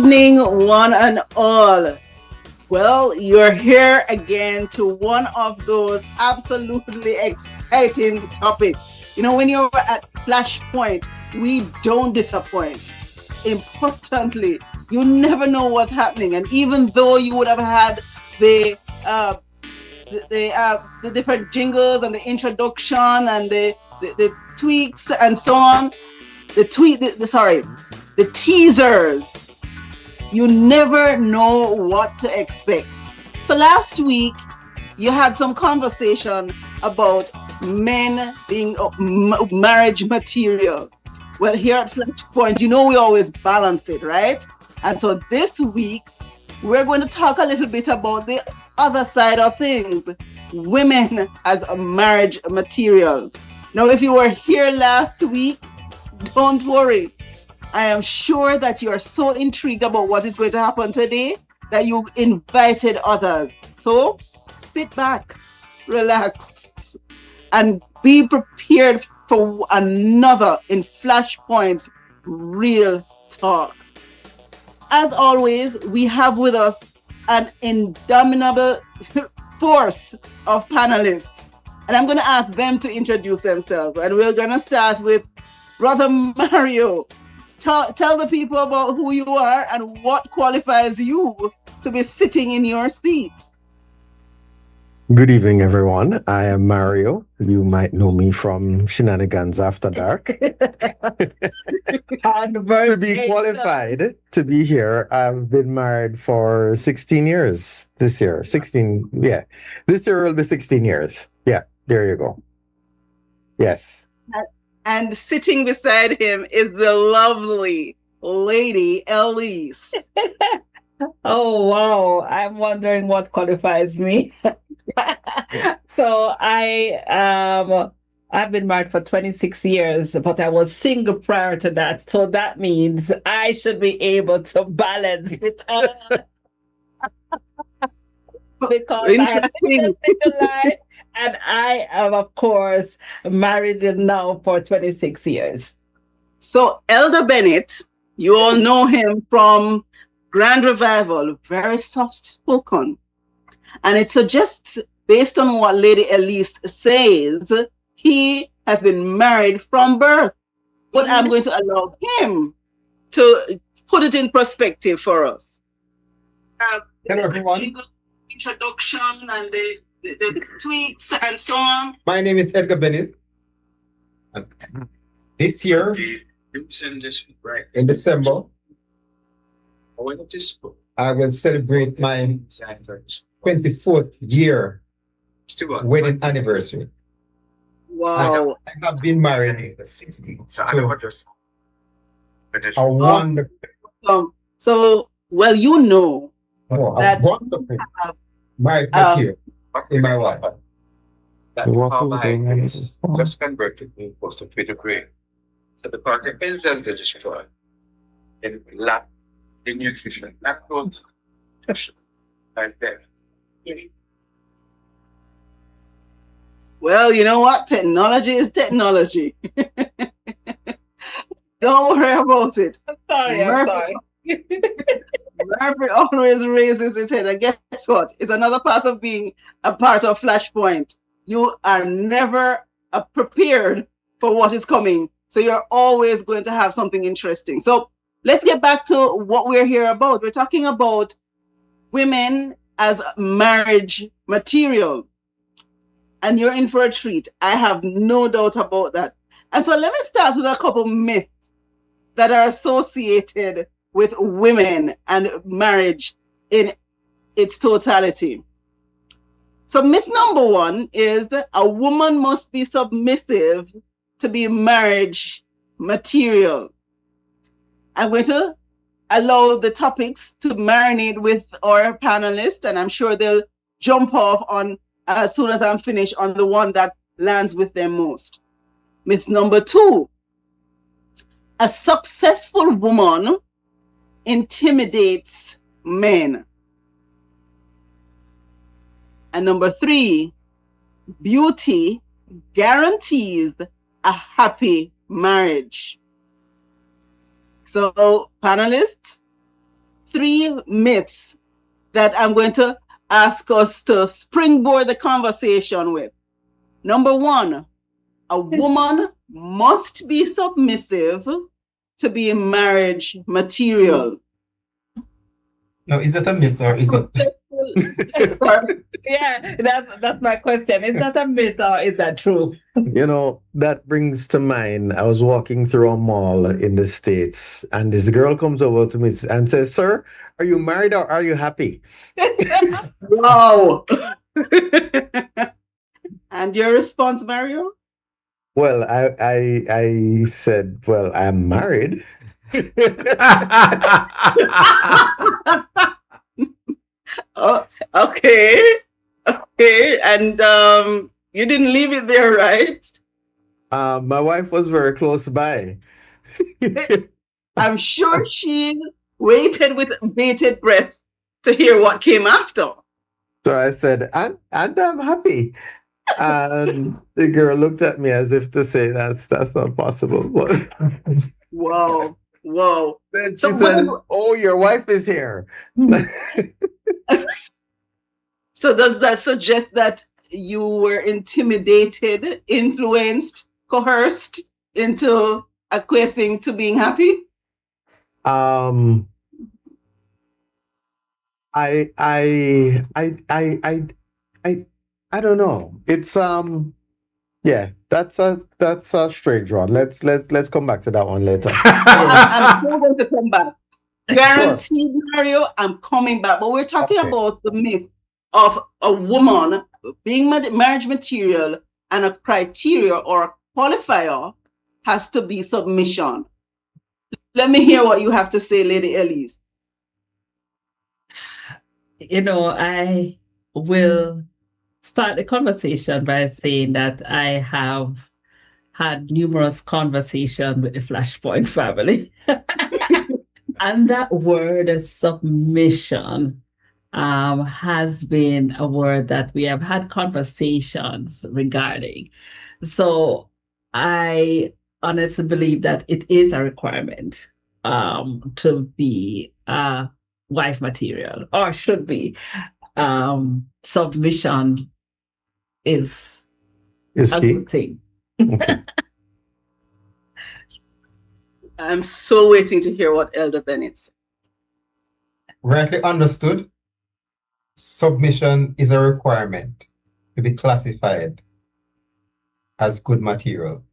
evening, one and all. Well, you're here again to one of those absolutely exciting topics. You know, when you're at Flashpoint, we don't disappoint. Importantly, you never know what's happening, and even though you would have had the the different jingles and the introduction and the tweaks and so on, the teasers. You never know what to expect. So last week, you had some conversation about men being marriage material. Well, here at Flashpoint, you know we always balance it, right? And so this week, we're going to talk a little bit about the other side of things, women as a marriage material. Now, if you were here last week, don't worry. I am sure that you are so intrigued about what is going to happen today that you invited others. So sit back, relax, and be prepared for another in Flashpoint's Real Talk. As always, we have with us an indomitable force of panelists. And I'm going to ask them to introduce themselves. And we're going to start with Brother Mario. Tell the people about who you are and what qualifies you to be sitting in your seat. Good evening, everyone. I am Mario. You might know me from Shenanigans After Dark. To be qualified to be here, I've been married for 16 years this year. 16, yeah. This year will be 16 years. Yeah, there you go. Yes. And sitting beside him is the lovely Lady Elise. Oh, wow. I'm wondering what qualifies me. So I've been married for 26 years, but I was single prior to that. So that means I should be able to balance it because I have a single life. And I am, of course, married now for 26 years. So Elder Bennett, you all know him from Grand Revival, very soft-spoken. And it suggests, based on what Lady Elise says, he has been married from birth. But I'm going to allow him to put it in perspective for us. Hello, everyone. Introduction and the tweets and so on. My name is Edgar Bennett. This year, in December, I will celebrate my 24th year wedding anniversary. Wow. I have been married to a wonderful, well, you know that wonderful married material in my life. That behind is just converted me post of Twitter grade. So the party ends and the destroy. And lack the nutrition, lactose, nutrition, as there. Well, you know what? Technology is technology. Don't worry about it. I'm sorry. Murphy always raises his head. And guess what? It's another part of being a part of Flashpoint. You are never prepared for what is coming. So you're always going to have something interesting. So let's get back to what we're here about. We're talking about women as marriage material. And you're in for a treat. I have no doubt about that. And so let me start with a couple myths that are associated with women and marriage in its totality. So myth number one is a woman must be submissive to be marriage material. I'm going to allow the topics to marinate with our panelists, and I'm sure they'll jump off on as soon as I'm finished on the one that lands with them most. Myth number two, a successful woman intimidates men. And number three, beauty guarantees a happy marriage. So panelists, 3 myths that I'm going to ask us to springboard the conversation with. Number 1, a woman must be submissive to be marriage material. Now, is that a myth or is that? Sorry. Yeah, that's my question. Is that a myth or is that true? You know, that brings to mind, I was walking through a mall in the States, and this girl comes over to me and says, "Sir, are you married or are you happy?" Wow. And your response, Mario? Well, I said, "Well, I'm married." Oh, okay. Okay. And you didn't leave it there, right? My wife was very close by. I'm sure she waited with bated breath to hear what came after. So I said, and I'm happy. And the girl looked at me as if to say, that's not possible. But Wow. Wow. then she So said, what- "Oh, your wife is here." So does that suggest that you were intimidated, influenced, coerced into acquiescing to being happy? Um, I I don't know. It's yeah, that's a strange one. Let's come back to that one later. I'm still going to come back. Guaranteed, Mario, I'm coming back. But we're talking Okay. about the myth of a woman being marriage material, and a criteria or a qualifier has to be submission. Let me hear what you have to say, Lady Elise. You know, I will start the conversation by saying that I have had numerous conversations with the Flashpoint family. And that word submission has been a word that we have had conversations regarding. So I honestly believe that it is a requirement to be wife material, or should be. Submission is Is a key. good thing. Okay. I'm so waiting to hear what Elder Bennett said. Rightly understood, submission is a requirement to be classified as good material.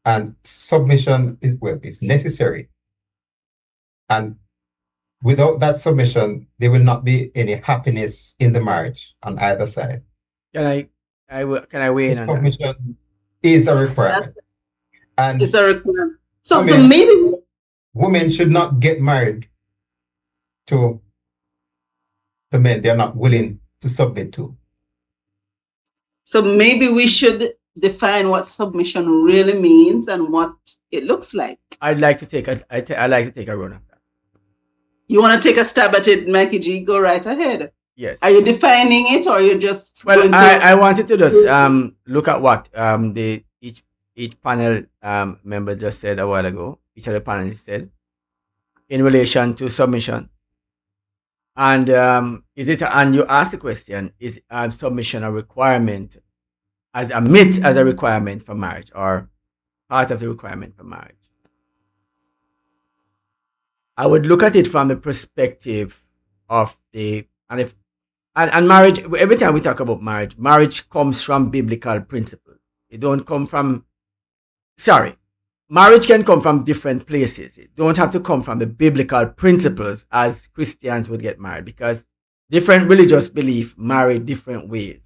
And submission is necessary. And without that submission, there will not be any happiness in the marriage on either side. Can I weigh in on that? Submission is a requirement. And It's a requirement. So Women- maybe women should not get married to the men they're not willing to submit to. we should define what submission really means and what it looks like. I'd like to take I'd like to take a run at that. You want to take a stab at it, Mikey G? Go right ahead. Yes. Are you defining it, or are you just Well, going to? I wanted to just look at what each panel member just said a while ago. Each of the panelists said in relation to submission. And and you asked the question, is submission a requirement, as a myth, as a requirement for marriage, or part of the requirement for marriage? I would look at it from the perspective of and marriage. Every time we talk about marriage comes from biblical principles. It don't come from, marriage can come from different places. It don't have to come from the biblical principles as Christians would get married, because different religious beliefs marry different ways.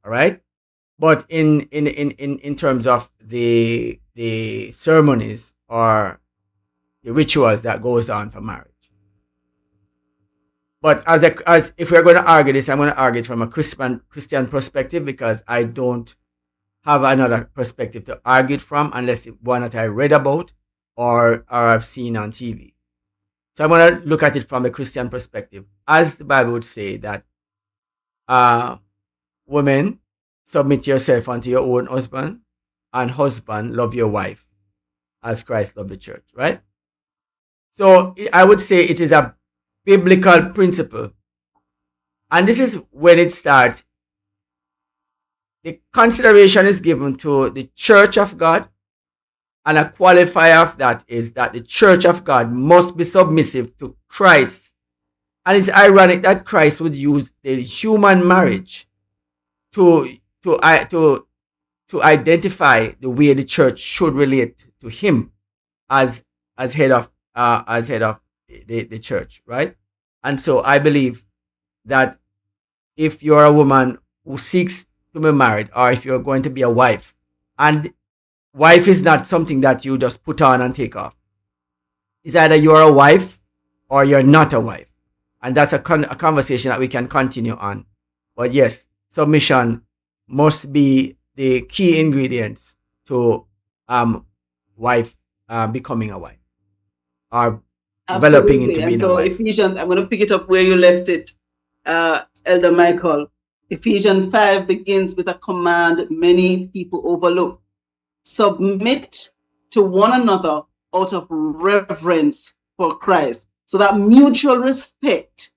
All right. But in terms of the ceremonies or the rituals that goes on for marriage. But as if we're going to argue this, I'm going to argue it from a Christian perspective, because I don't have another perspective to argue it from, unless it's one that I read about or I've seen on TV. So I'm going to look at it from the Christian perspective, as the Bible would say that women, submit yourself unto your own husband, and husband, love your wife as Christ loved the church, right? So I would say it is a biblical principle. And this is when it starts. The consideration is given to the church of God, and a qualifier of that is that the church of God must be submissive to Christ. And it's ironic that Christ would use the human marriage to identify the way the church should relate to him as head of the church, right? And so I believe that if you're a woman who seeks to be married, or if you're going to be a wife, and wife is not something that you just put on and take off. It's either you're a wife or you're not a wife. And that's a conversation that we can continue on. But yes, submission must be the key ingredients to wife becoming a wife, or developing into being a wife. Ephesians, I'm going to pick it up where you left it, Elder Michael. Ephesians 5 begins with a command many people overlook. Submit to one another out of reverence for Christ. So that mutual respect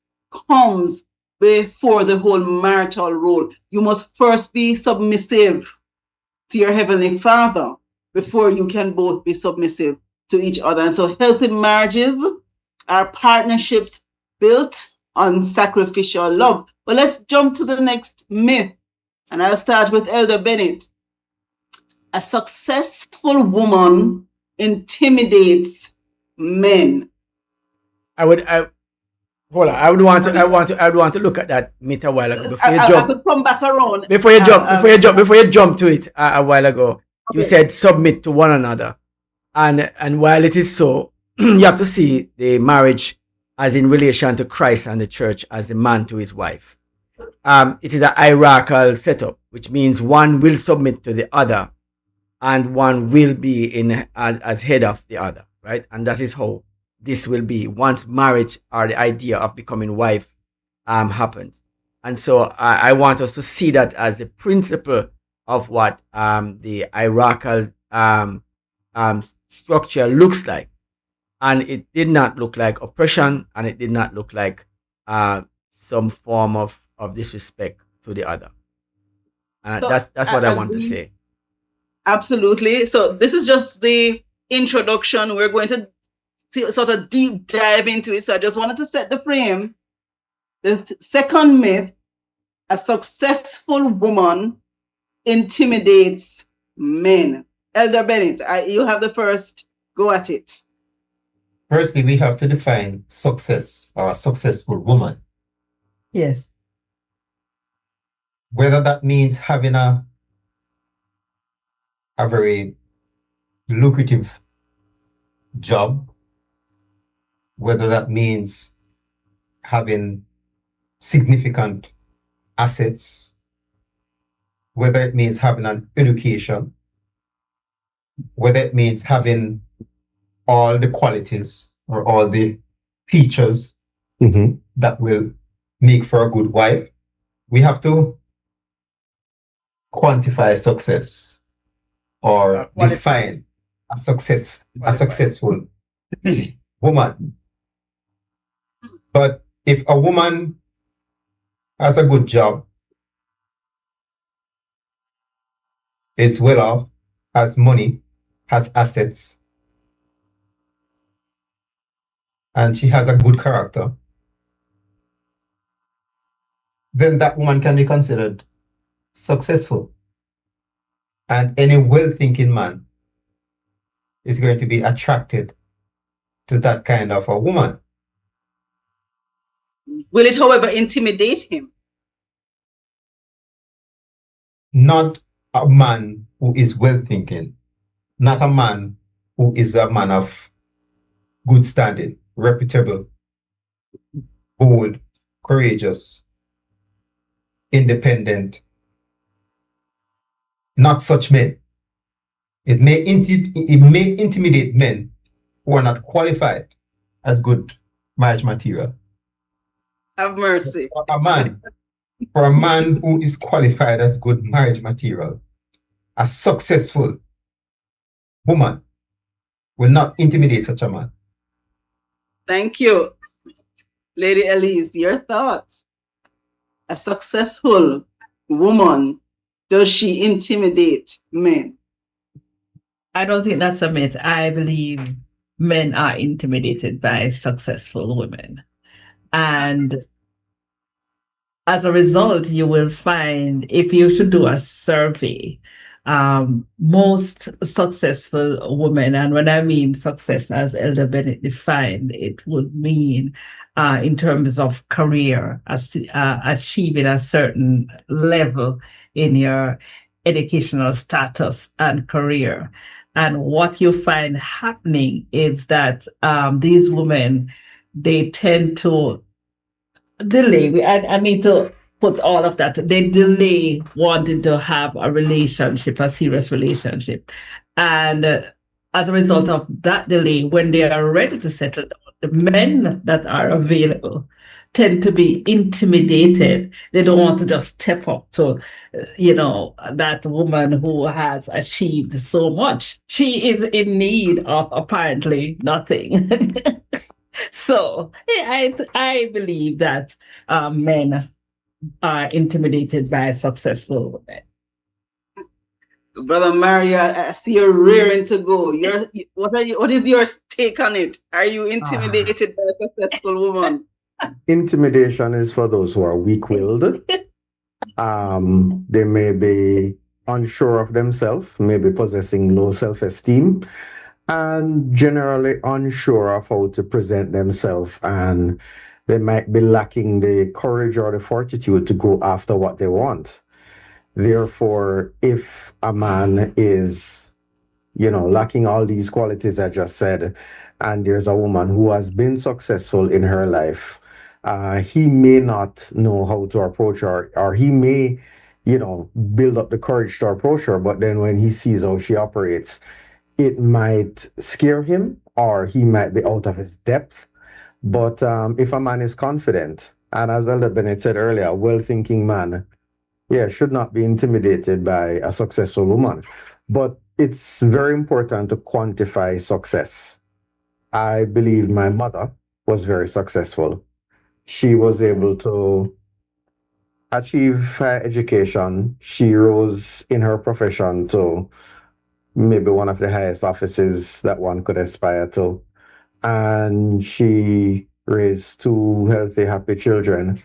comes before the whole marital role. You must first be submissive to your Heavenly Father before you can both be submissive to each other. And so healthy marriages are partnerships built on sacrificial love. But let's jump to the next myth. And I'll start with Elder Bennett. A successful woman intimidates men. I would want to look at that myth a while ago before you jump. I could come back around. Before you jump to it a while ago. Okay. You said submit to one another, and while it is so, you have to see the marriage as in relation to Christ and the church as the man to his wife. It is a hierarchical setup, which means one will submit to the other, and one will be as head of the other, right? And that is how this will be once marriage or the idea of becoming wife happens. And so I want us to see that as the principle of what the hierarchical structure looks like. And it did not look like oppression, and it did not look like some form of disrespect to the other. And so that's what I want to say. Absolutely. So this is just the introduction. We're going to sort of deep dive into it. So I just wanted to set the frame. The second myth, a successful woman intimidates men. Elder Bennett, you have the first go at it. Firstly, we have to define success or a successful woman. Yes. Whether that means having a very lucrative job, whether that means having significant assets, whether it means having an education, whether it means having all the qualities or all the features that will make for a good wife, we have to quantify success or define a successful woman. But if a woman has a good job, is well off, has money, has assets, and she has a good character, then that woman can be considered successful. And any well-thinking man is going to be attracted to that kind of a woman. Will it, however, intimidate him? Not a man who is well-thinking, not a man who is a man of good standing, reputable, bold, courageous, independent. Not such men. It may intimidate men who are not qualified as good marriage material. Have mercy. For a man who is qualified as good marriage material, a successful woman will not intimidate such a man. Thank you. Lady Elise, your thoughts. A successful woman, does she intimidate men? I don't think that's a myth. I believe men are intimidated by successful women. And as a result, you will find if you should do a survey, most successful women, and when I mean success as Elder Bennett defined, it would mean in terms of career, achieving a certain level in your educational status and career. And what you find happening is that these women, they tend to delay. I need to put all of that. They delay wanting to have a relationship, a serious relationship. And as a result of that delay, when they are ready to settle down, the men that are available tend to be intimidated. They don't want to just step up to, that woman who has achieved so much. She is in need of apparently nothing. So I believe that men are intimidated by successful women. Brother Mario, I see you're rearing to go. What is your take on it? Are you intimidated by a successful woman? Intimidation is for those who are weak-willed. They may be unsure of themselves, maybe possessing low self-esteem, and generally unsure of how to present themselves, and they might be lacking the courage or the fortitude to go after what they want. Therefore, if a man is, lacking all these qualities I just said, and there's a woman who has been successful in her life, he may not know how to approach her, or he may, build up the courage to approach her, but then when he sees how she operates, it might scare him, or he might be out of his depth. But if a man is confident, and as Elder Bennett said earlier, a well-thinking man, should not be intimidated by a successful woman. But it's very important to quantify success. I believe my mother was very successful. She was able to achieve higher education. She rose in her profession to maybe one of the highest offices that one could aspire to. And she raised two healthy, happy children.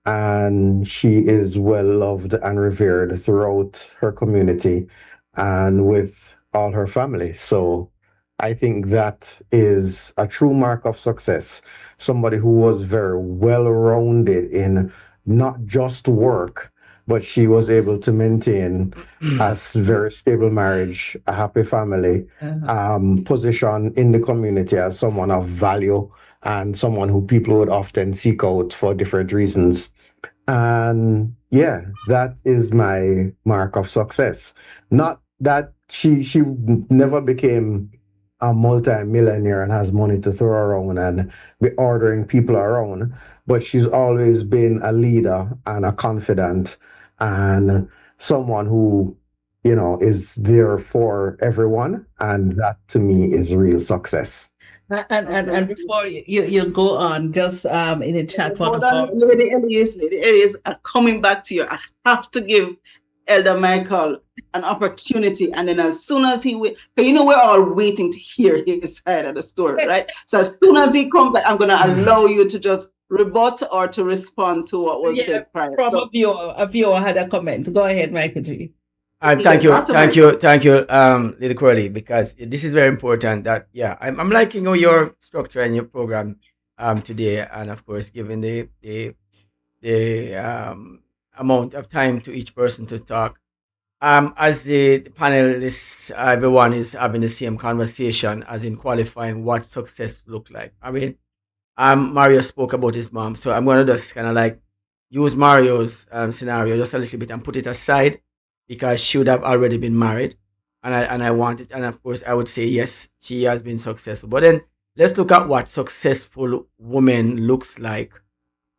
And she is well loved and revered throughout her community and with all her family. So I think that is a true mark of success. Somebody who was very well-rounded in not just work, but she was able to maintain a very stable marriage, a happy family, position in the community as someone of value and someone who people would often seek out for different reasons. And that is my mark of success. Not that she never became a multi-millionaire and has money to throw around and be ordering people around, but she's always been a leader and a confidant and someone who, is there for everyone. And that to me is real success. And before you go on, just in the chat, Lady Elias, coming back to you, I have to give Elder Michael an opportunity, and then as soon as he we're all waiting to hear his side of the story, right? So as soon as he comes back, I'm going to allow you to just rebut or to respond to what was said prior. From a viewer had a comment. Go ahead, Michael G. Thank you, Lady Coralee, because this is very important. That I'm liking your structure and your program today, and of course, given the amount of time to each person to talk. As the panelists, everyone is having the same conversation, as in qualifying what success look like. I mean, Mario spoke about his mom, so I'm going to just kind of like use Mario's scenario just a little bit and put it aside, because she would have already been married, and I want it, and of course I would say yes, she has been successful. But then let's look at what successful woman looks like,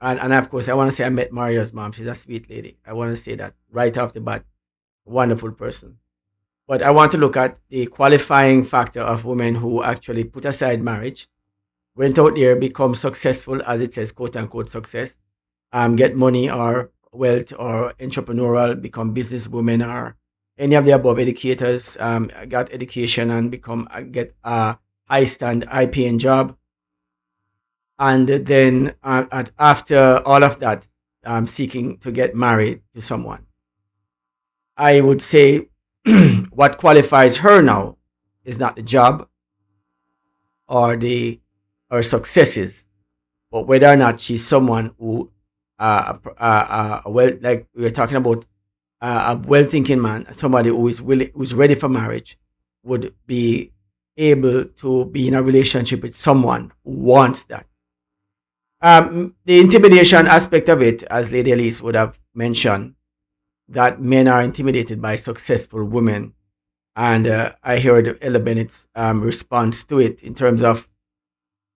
and of course I want to say I met Mario's mom. She's a sweet lady. I want to say that right off the bat, wonderful person. But I want to look at the qualifying factor of women who actually put aside marriage went out there, become successful, as it says, quote unquote success, get money or wealth or entrepreneurial, become businesswomen or any of the above educators, got education and get a high paying job. And then after all of that, seeking to get married to someone. I would say what qualifies her now is not the job or her successes, but whether or not she's someone who, well, like we were talking about, a well-thinking man, somebody who is willing, who's ready for marriage, would be able to be in a relationship with someone who wants that. The intimidation aspect of it, as Lady Elise would have mentioned, that men are intimidated by successful women. And I heard Ella Bennett's response to it in terms of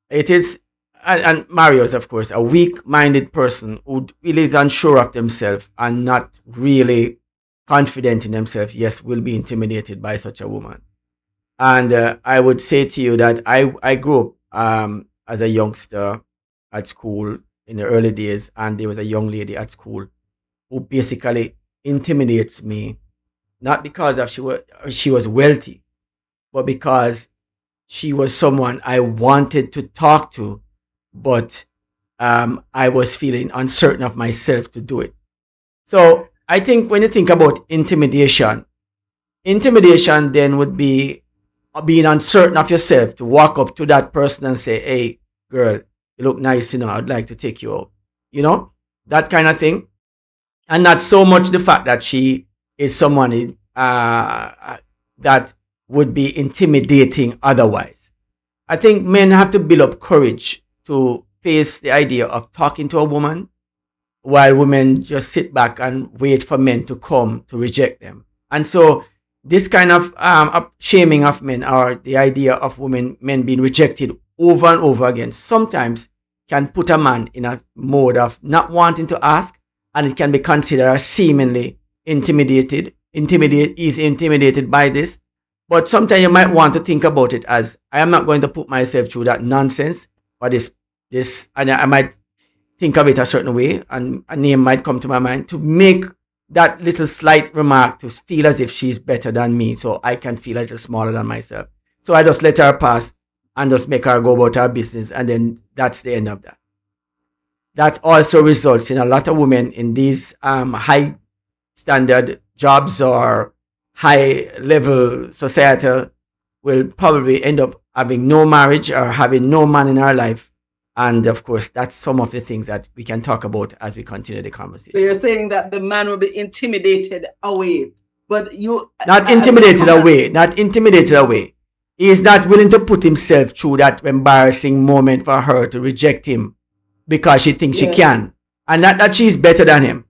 it is, and Mario's, of course, a weak-minded person who really is unsure of themselves and not really confident in themselves, yes, will be intimidated by such a woman. And I would say to you that I grew up as a youngster at school in the early days, and there was a young lady at school who basically intimidates me, not because of she was wealthy, but because she was someone I wanted to talk to, but I was feeling uncertain of myself to do it. So I think when you think about intimidation then would be being uncertain of yourself to walk up to that person and say, "Hey, girl, you look nice, I'd like to take you out," that kind of thing. And not so much the fact that she is someone that would be intimidating otherwise. I think men have to build up courage to face the idea of talking to a woman, while women just sit back and wait for men to come to reject them. And so this kind of shaming of men, or the idea of men being rejected over and over again, sometimes can put a man in a mode of not wanting to ask, and it can be considered as seemingly intimidated by this. But sometimes you might want to think about it as, I am not going to put myself through that nonsense, but this, and I might think of it a certain way, and a name might come to my mind to make that little slight remark to feel as if she's better than me, so I can feel a little smaller than myself. So I just let her pass and just make her go about her business, and then that's the end of that. That also results in a lot of women in these high standard jobs or high level societal will probably end up having no marriage or having no man in her life. And of course, that's some of the things that we can talk about as we continue the conversation. So you're saying that the man will be intimidated away, but you... Not intimidated away. He is not willing to put himself through that embarrassing moment for her to reject him because she thinks she can. And not that she's better than him,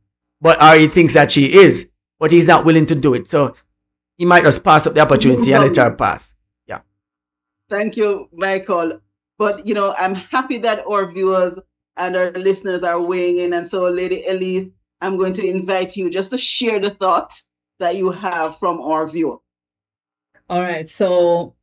or he thinks that she is, but he's not willing to do it. So he might just pass up the opportunity and let her pass. Yeah. Thank you, Michael. But, I'm happy that our viewers and our listeners are weighing in. And so, Lady Elise, I'm going to invite you just to share the thoughts that you have from our viewer. All right. So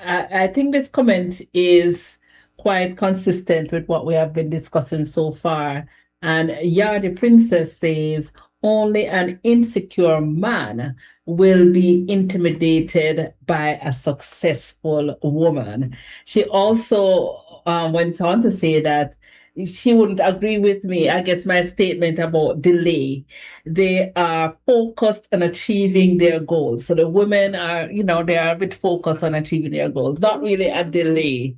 I think this comment is quite consistent with what we have been discussing so far. And Yardi Princess says, only an insecure man will be intimidated by a successful woman. She also went on to say that she wouldn't agree with me, I guess, my statement about delay. They are focused on achieving their goals. So the women are, they are a bit focused on achieving their goals, not really a delay.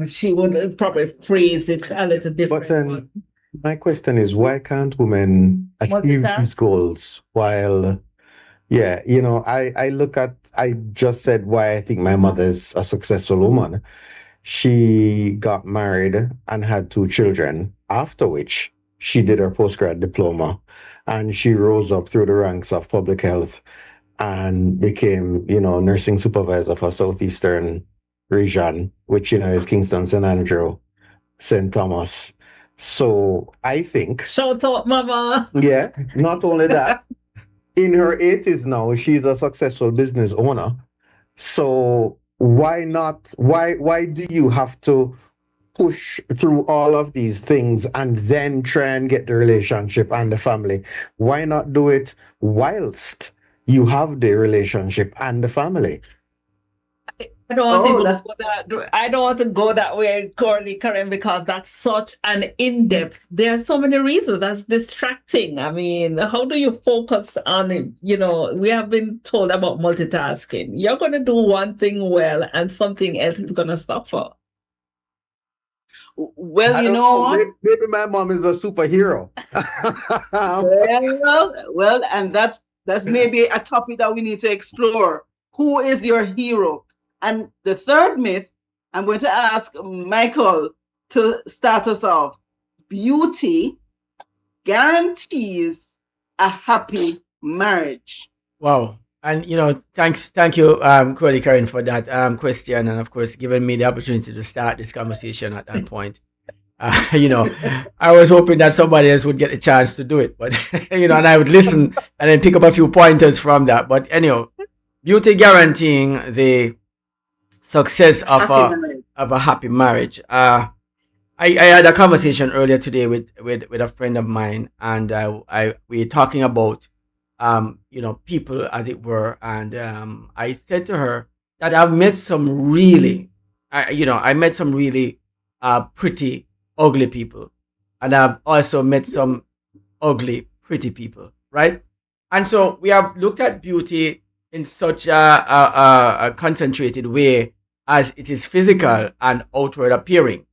She would probably phrase it a little different. But then my question is, why can't women achieve these goals while, I just said why I think my mother is a successful woman. She got married and had 2 children, after which she did her postgrad diploma, and she rose up through the ranks of public health and became, nursing supervisor for Southeastern region, which, is Kingston, St. Andrew, St. Thomas. So I think... Shout out, mama! Yeah, not only that, in her 80s now, she's a successful business owner. So why do you have to push through all of these things and then try and get the relationship and the family? Why not do it whilst you have the relationship and the family? I don't want to Oh, even that's go that. I don't want to go that way, CoraleeKaren, because that's such an in-depth. There are so many reasons. That's distracting. I mean, how do you focus on it? You know, we have been told about multitasking. You're going to do one thing well, and something else is going to suffer. well, I you don't know know. what? Maybe my mom is a superhero. Well, and that's maybe a topic that we need to explore. Who is your hero? And the third myth, I'm going to ask Michael to start us off. Beauty guarantees a happy marriage. Wow. And thank you, CoraleeKaren, for that question, and of course giving me the opportunity to start this conversation at that point. I was hoping that somebody else would get a chance to do it, but and I would listen and then pick up a few pointers from that. But anyhow, beauty guaranteeing the success of a happy marriage. I had a conversation earlier today with a friend of mine, and we were talking about people, as it were, and I said to her that I've met some really, I met some really pretty ugly people, and I've also met some ugly pretty people, right? And so we have looked at beauty in such a concentrated way as it is physical and outward appearing,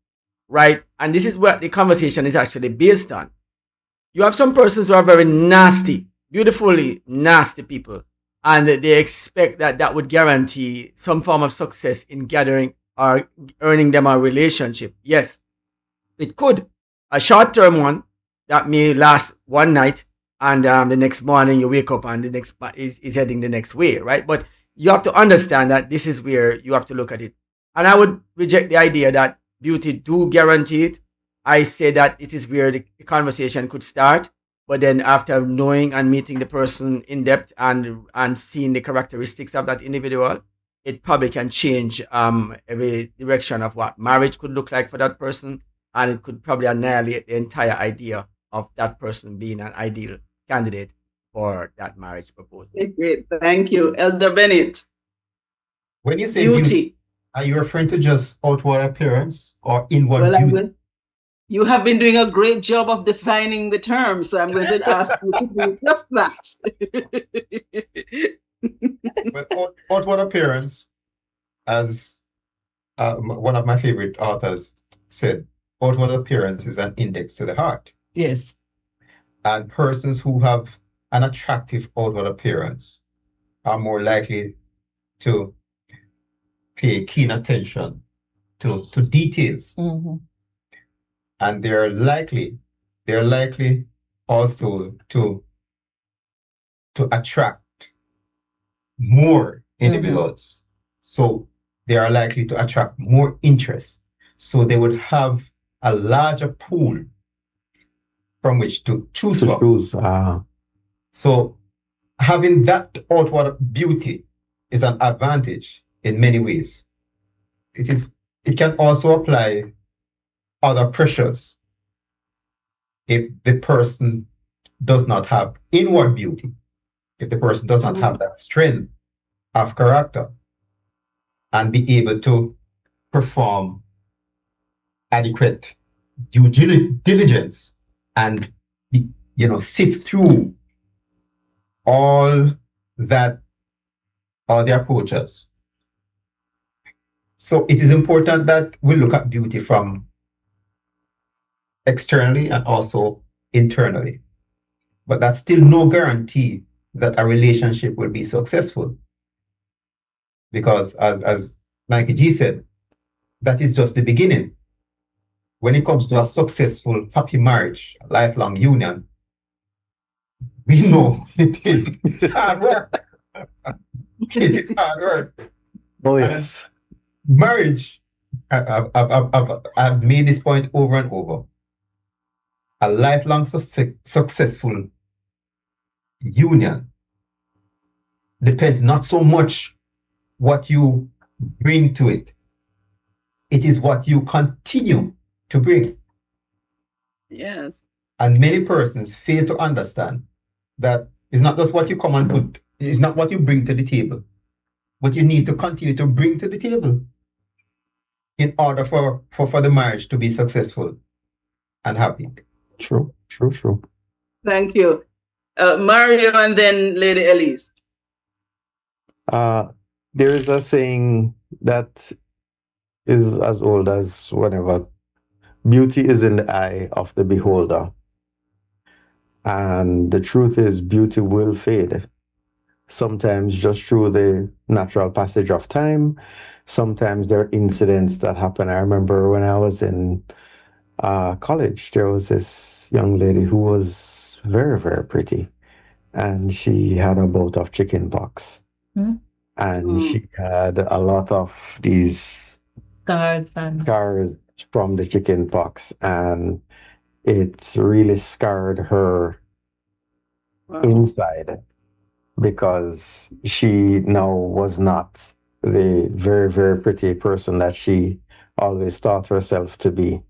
right? And this is what the conversation is actually based on. You have some persons who are very nasty, beautifully nasty people, and they expect that would guarantee some form of success in gathering or earning them a relationship. Yes, it could. A short-term one that may last one night, and the next morning you wake up and the next is heading the next way, right? But you have to understand that this is where you have to look at it. And I would reject the idea that beauty do guarantee it. I say that it is where the conversation could start, but then after knowing and meeting the person in depth and seeing the characteristics of that individual, it probably can change every direction of what marriage could look like for that person, and it could probably annihilate the entire idea of that person being an ideal candidate for that marriage proposal. Okay, great, thank you. Elder Bennett. When you say beauty, are you referring to just outward appearance or inward beauty? You have been doing a great job of defining the term, so I'm going to ask you to do just that. Well, outward appearance, as one of my favorite authors said, outward appearance is an index to the heart. Yes. And persons who have an attractive outward appearance are more likely to pay keen attention to details. Mm-hmm. And they're likely also to attract more individuals. So they are likely to attract more interest. So they would have a larger pool from which to choose from. So having that outward beauty is an advantage in many ways. It can also apply other pressures if the person does not have inward beauty, if the person does not have that strength of character and be able to perform adequate due diligence and sift through all the approaches. So it is important that we look at beauty from externally and also internally. But that's still no guarantee that a relationship will be successful. Because as Mikey G said, that is just the beginning. When it comes to a successful, happy marriage, a lifelong union, we know it is hard work. It is hard work. Oh, yes. Marriage, I've made this point over and over. A lifelong successful union depends not so much what you bring to it. It is what you continue to bring. Yes. And many persons fail to understand that it's not just what you come and put, it's not what you bring to the table, but you need to continue to bring to the table in order for the marriage to be successful and happy. True. Thank you. Mario and then Lady Elise. There is a saying that is as old as whatever. Beauty is in the eye of the beholder. And the truth is, beauty will fade. Sometimes just through the natural passage of time. Sometimes there are incidents that happen. I remember when I was in college, there was this young lady who was very, very pretty. And she had a bout of chicken pox. And she had a lot of these Scars from the chicken pox, and it really scarred her inside because she now was not the very, very pretty person that she always thought herself to be.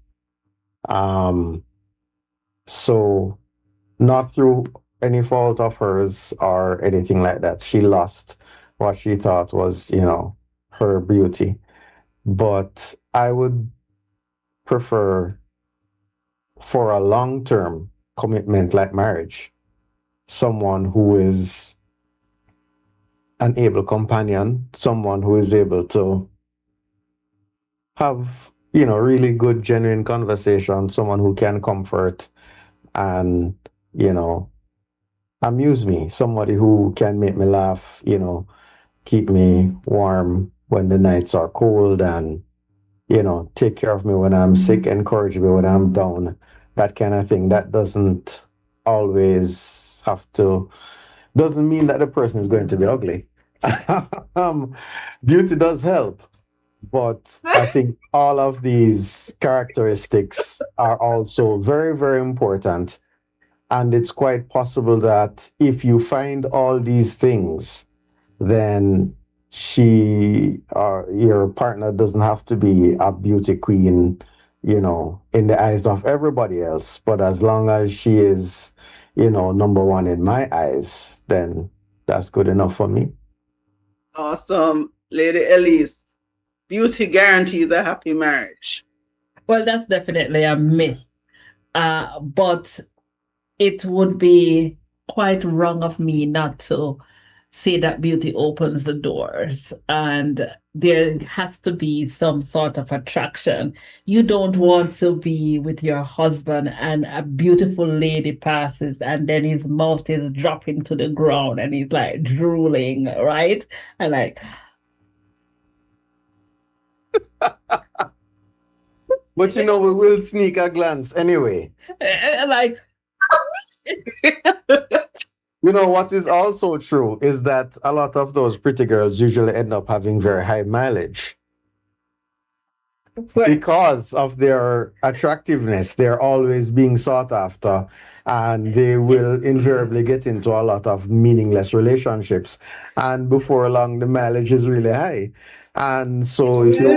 So not through any fault of hers or anything like that. She lost what she thought was, her beauty. But I would prefer for a long-term commitment like marriage, someone who is an able companion, someone who is able to have, really good, genuine conversation, someone who can comfort and, amuse me, somebody who can make me laugh, keep me warm when the nights are cold and, take care of me when I'm sick, encourage me when I'm down, that kind of thing. That doesn't always doesn't mean that the person is going to be ugly. Beauty does help, but I think all of these characteristics are also very, very important. And it's quite possible that if you find all these things, then she or your partner doesn't have to be a beauty queen, in the eyes of everybody else. But as long as she is, number one in my eyes, then that's good enough for me. Awesome. Lady Elise, beauty guarantees a happy marriage. Well, that's definitely a myth. But it would be quite wrong of me not to say that beauty opens the doors, and there has to be some sort of attraction. You don't want to be with your husband and a beautiful lady passes and then his mouth is dropping to the ground and he's like drooling, right? And like, But we will sneak a glance anyway. like, What is also true is that a lot of those pretty girls usually end up having very high mileage. Because of their attractiveness, they're always being sought after, and they will invariably get into a lot of meaningless relationships. And before long, the mileage is really high. And so if you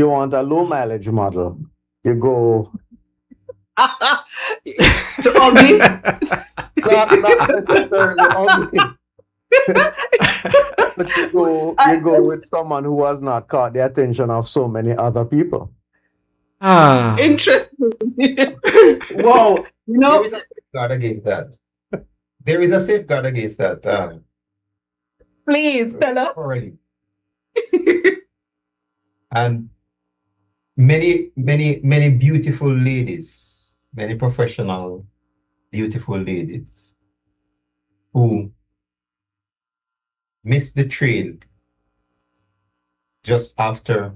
want a low mileage model, you go to ugly. not necessarily ugly. But you go with someone who has not caught the attention of so many other people. Interesting. Wow. There is a safeguard against that. There is a safeguard against that. Please tell us. Already. And many beautiful ladies, many professional, beautiful ladies who miss the train just after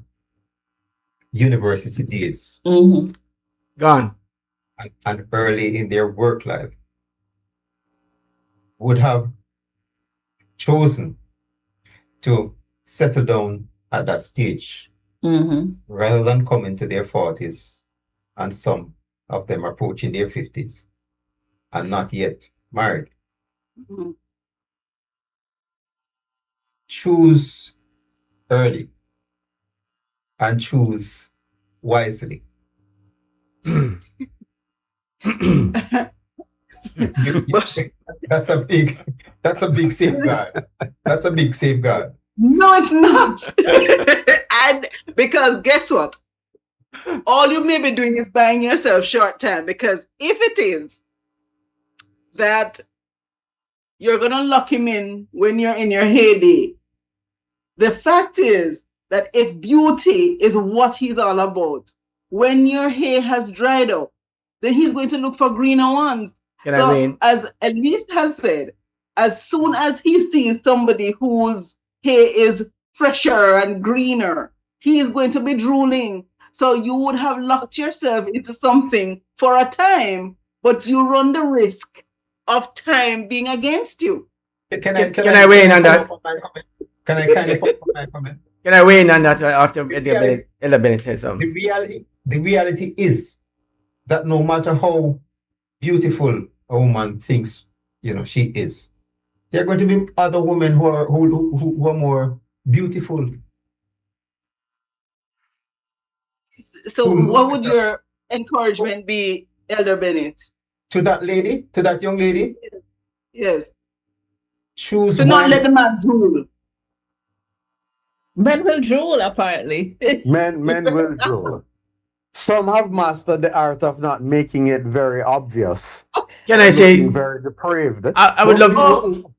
university days. Gone. And early in their work life would have chosen to settle down at that stage rather than come into their 40s, and some of them approaching their 50s and not yet married. Choose early and choose wisely. But That's a big safeguard. That's a big safeguard. no, it's not. And because guess what? All you may be doing is buying yourself short time, because if it is that you're gonna lock him in when you're in your heyday, the fact is that if beauty is what he's all about, when your hair has dried up, then he's going to look for greener ones. Can I So, win? as Elise has said, as soon as he sees somebody whose hair is fresher and greener, he is going to be drooling. So you would have locked yourself into something for a time, but you run the risk of time being against you. Can I weigh in on that? follow up my comment? Can I kindly follow up my comment? Can I weigh in on that after Ella Bennett says something? The reality is that no matter how beautiful a woman thinks, she is, there are going to be other women who are more beautiful. So what would your encouragement be, Elder Bennett? To that young lady, Yes. choose To not wisely. let the man drool. Men will drool, apparently. Men will drool. Some have mastered the art of not making it very obvious. Can I say? Looking very depraved. I would love to. Oh,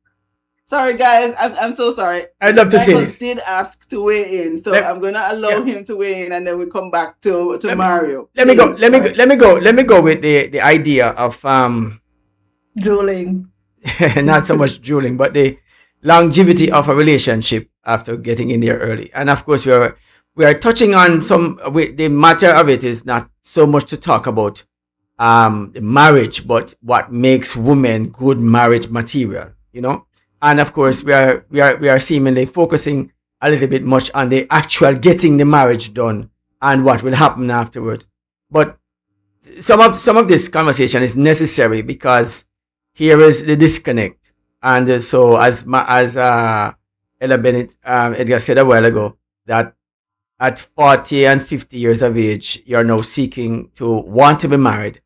sorry, guys. I'm so sorry. I'd love to say Michael this. did ask to weigh in, so I'm gonna allow him to weigh in, and then we come back to Mario. Let me go with the idea of Drooling. not so much drooling, but the longevity of a relationship after getting in there early. And of course, we are touching on the matter of it is not so much to talk about the marriage, but what makes women good marriage material, And of course, we are seemingly focusing a little bit much on the actual getting the marriage done and what will happen afterwards. But some of this conversation is necessary because here is the disconnect. And so as Ella Bennett Edgar said a while ago, that at 40 and 50 years of age, you're now seeking to want to be married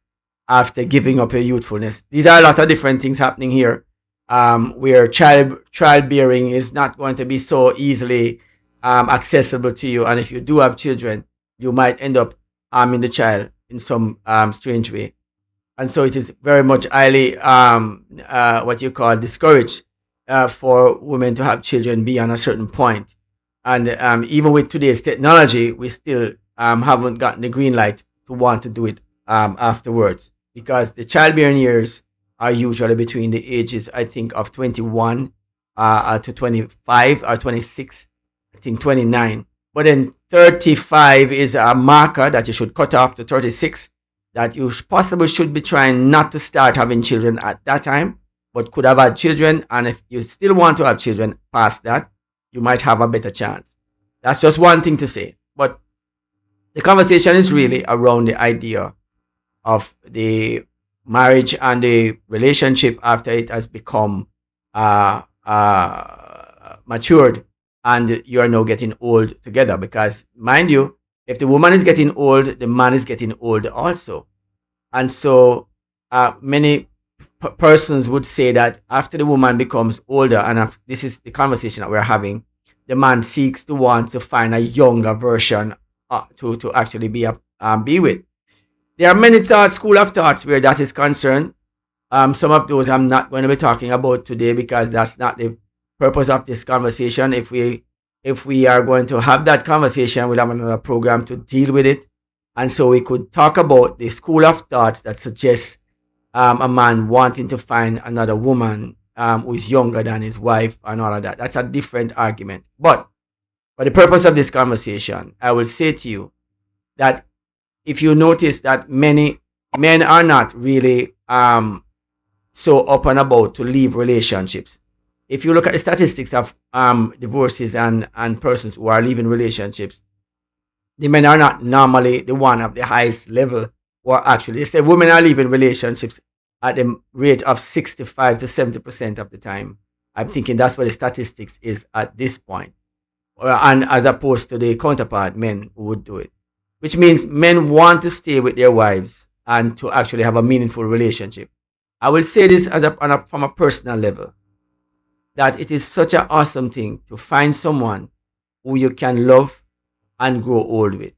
after giving up your youthfulness. These are a lot of different things happening here, where childbearing is not going to be so easily accessible to you. And if you do have children, you might end up harming the child in some strange way. And so it is very much highly what you call discouraged for women to have children beyond a certain point. And even with today's technology, we still haven't gotten the green light to want to do it afterwards, because the childbearing years are usually between the ages, I think, of 21 to 25 or 26, I think 29. But then 35 is a marker that you should cut off to 36, that you possibly should be trying not to start having children at that time, but could have had children. And if you still want to have children past that, you might have a better chance. That's just one thing to say. But the conversation is really around the idea of the marriage and the relationship after it has become matured and you are now getting old together. Because, mind you, if the woman is getting old, the man is getting old also. And so many persons would say that after the woman becomes older, and this is the conversation that we're having, the man seeks to want to find a younger version to actually be with. There are many school of thoughts where that is concerned. Some of those I'm not going to be talking about today because that's not the purpose of this conversation. If we are going to have that conversation, we'll have another program to deal with it. And so we could talk about the school of thoughts that suggests a man wanting to find another woman who is younger than his wife and all of that. That's a different argument. But for the purpose of this conversation, I will say to you that if you notice that many men are not really so up and about to leave relationships. If you look at the statistics of divorces and persons who are leaving relationships, the men are not normally the one of the highest level, or actually, they say women are leaving relationships at the rate of 65 to 70% of the time. I'm thinking that's what the statistics is at this point, and as opposed to the counterpart men who would do it. which means men want to stay with their wives and to actually have a meaningful relationship. I will say this from a personal level, that it is such an awesome thing to find someone who you can love and grow old with.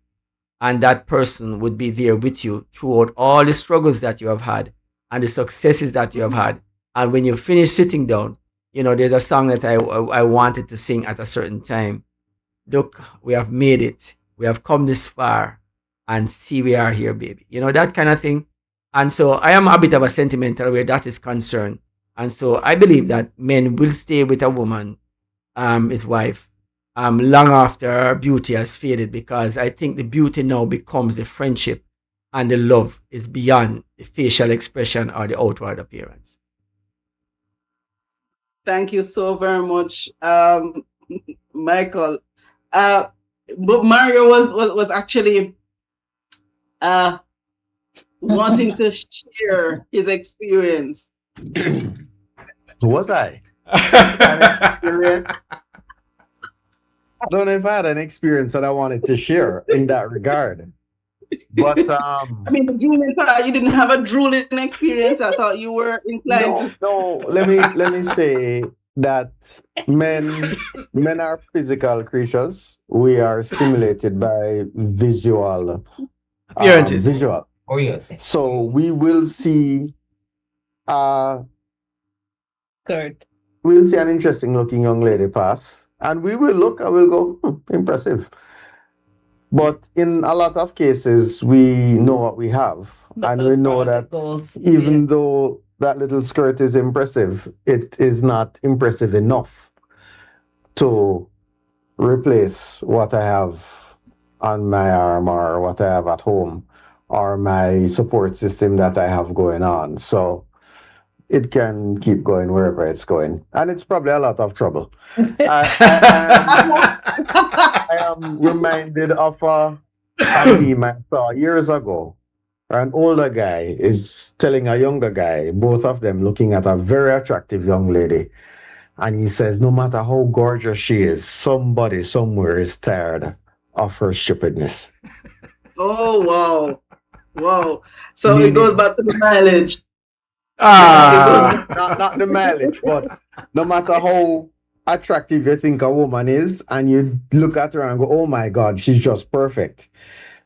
And that person would be there with you throughout all the struggles that you have had and the successes that you have had. And when you finish sitting down, there's a song that I wanted to sing at a certain time. Look, we have made it. We have come this far, and see we are here, baby. That kind of thing. And so I am a bit of a sentimental where that is concerned. And so I believe that men will stay with a woman, his wife, long after her beauty has faded, because I think the beauty now becomes the friendship, and the love is beyond the facial expression or the outward appearance. Thank you so very much, Michael. But Mario was actually wanting to share his experience. Was I? Experience. I don't know if I had an experience that I wanted to share in that regard. But I mean, the drooling part, you didn't have a drooling experience. I thought you were inclined to. no, let me say that men are physical creatures. We are stimulated by visual Appearances. visual. Oh, yes. So we will see Kurt. we'll see an interesting looking young lady pass, and we will look and we'll go, impressive. But in a lot of cases, we know what we have, and we know that even though that little skirt is impressive, it is not impressive enough to replace what I have on my arm or what I have at home or my support system that I have going on. So it can keep going wherever it's going. And it's probably a lot of trouble. I am reminded of a meme I saw years ago. An older guy is telling a younger guy, both of them looking at a very attractive young lady. And he says, no matter how gorgeous she is, somebody somewhere is tired of her stupidness. Oh, wow. Wow. So it goes back to the mileage. Not the mileage, but no matter how attractive you think a woman is, and you look at her and go, oh my God, she's just perfect.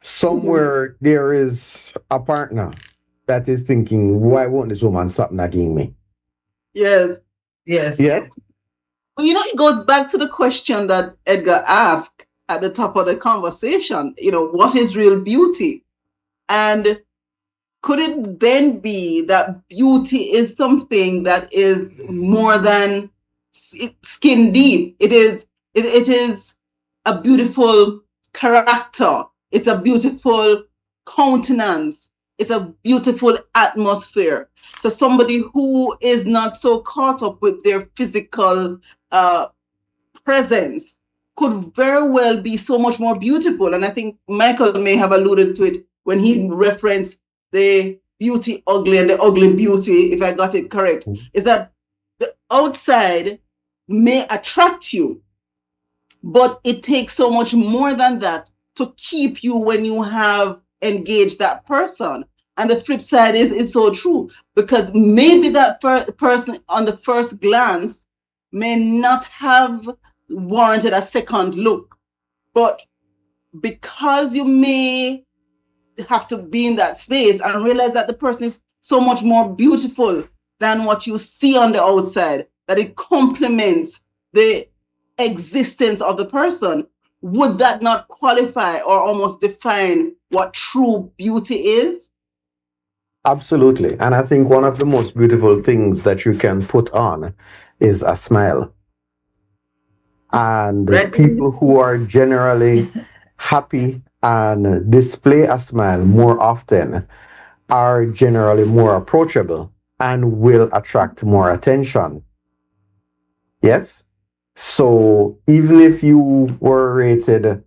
Somewhere there is a partner that is thinking, why won't this woman stop nagging me? Yes. Yes. Yes. Well, it goes back to the question that Edgar asked at the top of the conversation. What is real beauty? And could it then be that beauty is something that is more than skin deep? It is a beautiful character. It's a beautiful countenance. It's a beautiful atmosphere. So somebody who is not so caught up with their physical presence could very well be so much more beautiful. And I think Michael may have alluded to it when he referenced the beauty ugly and the ugly beauty, if I got it correct, is that the outside may attract you, but it takes so much more than that to keep you when you have engaged that person. And the flip side is so true, because maybe that person on the first glance may not have warranted a second look, but because you may have to be in that space and realize that the person is so much more beautiful than what you see on the outside, that it complements the existence of the person, would that not qualify or almost define what true beauty is? Absolutely. And I think one of the most beautiful things that you can put on is a smile. And people who are generally happy and display a smile more often are generally more approachable and will attract more attention. Yes? So even if you were rated,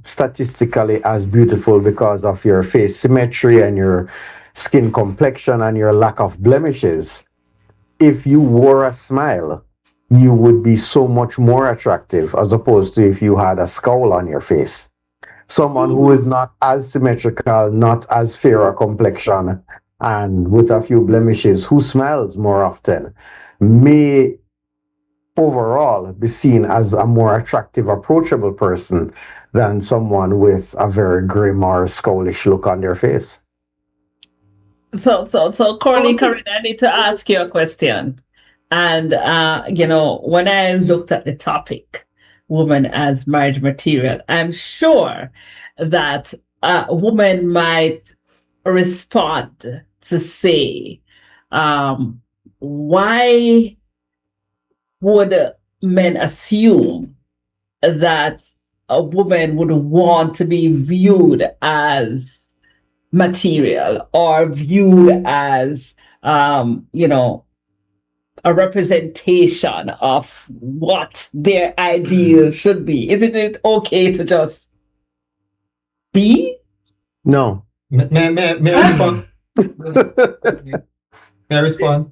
statistically as beautiful because of your face symmetry and your skin complexion and your lack of blemishes, if you wore a smile, you would be so much more attractive as opposed to if you had a scowl on your face. Someone who is not as symmetrical, not as fair a complexion, and with a few blemishes, who smiles more often, may overall be seen as a more attractive, approachable person than someone with a very grim or scowlish look on their face. So, Coralie, I need to ask you a question. And, when I looked at the topic, woman as marriage material, I'm sure that a woman might respond to say, why would men assume that a woman would want to be viewed as material or viewed as a representation of what their ideal should be? Isn't it okay to just be? No. May I respond? May I respond?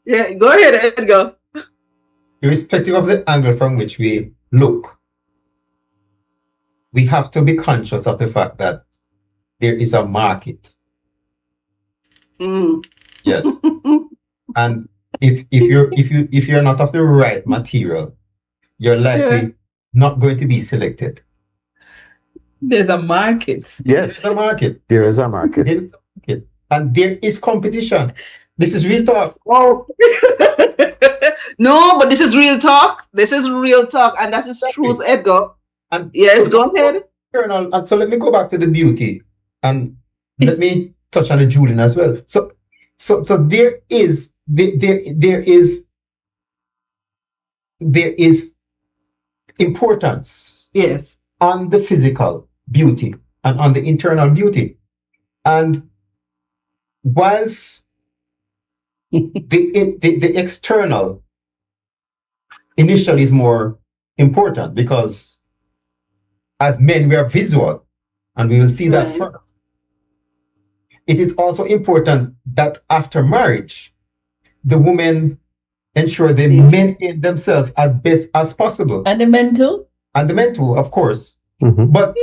Yeah, go ahead, Edgar. Irrespective of the angle from which we look, we have to be conscious of the fact that there is a market. Yes. And if you're not of the right material, you're likely not going to be selected. There's a market. Yes. There's a market. There is a market. There's a market. And there is competition. This is real talk. Oh. No, but this is real talk. This is real talk, and that is truth, Edgar. And yes, go ahead. And so let me go back to the beauty, and let me touch on the Julian as well. So there is importance, yes, on the physical beauty and on the internal beauty, and whilst the external initially is more important, because as men we are visual, and we will see that first. It is also important that after marriage, the women ensure they maintain themselves as best as possible. And the men too? And the men too, of course. Mm-hmm. But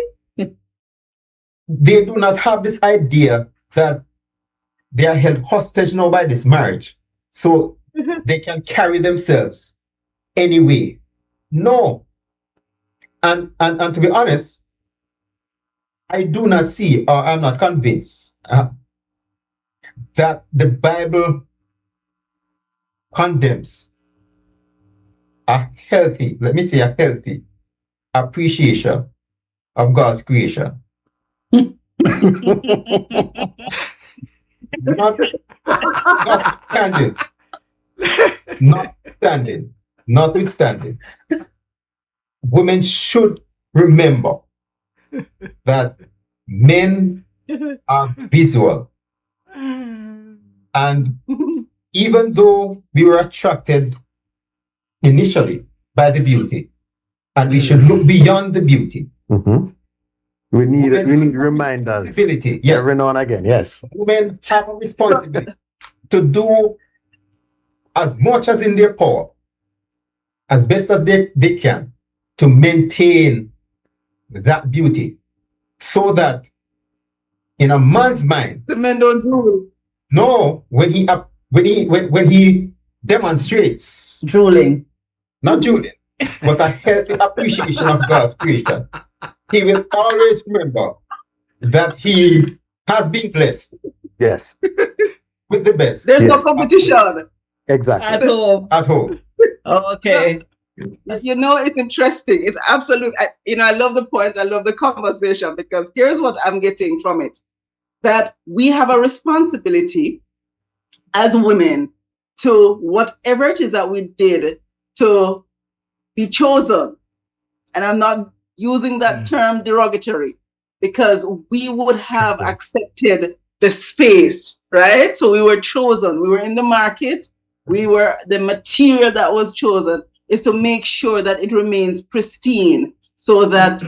they do not have this idea that they are held hostage now by this marriage, so they can carry themselves anyway. No. And to be honest, I do not see, or I'm not convinced, that the Bible condemns a healthy, let me say a healthy appreciation of God's creation. Notwithstanding, women should remember that men are visual. And even though we were attracted initially by the beauty, and we should look beyond the beauty. Mm-hmm. We need reminders every now and again. Yes. Women have a responsibility to do as much as in their power, as best as they can, to maintain that beauty, so that in a man's mind, the men don't drool. No, when he demonstrates drooling, not drooling, but a healthy appreciation of God's creation, he will always remember that he has been blessed. Yes. With the best. There's no competition. Exactly. At home. At home. Okay. So, it's interesting. It's absolute. I love the point. I love the conversation, because here's what I'm getting from it. That we have a responsibility as women to whatever it is that we did to be chosen. And I'm not using that term derogatory, because we would have accepted the space, right? So we were chosen. We were in the market. We were the material that was chosen is to make sure that it remains pristine, so that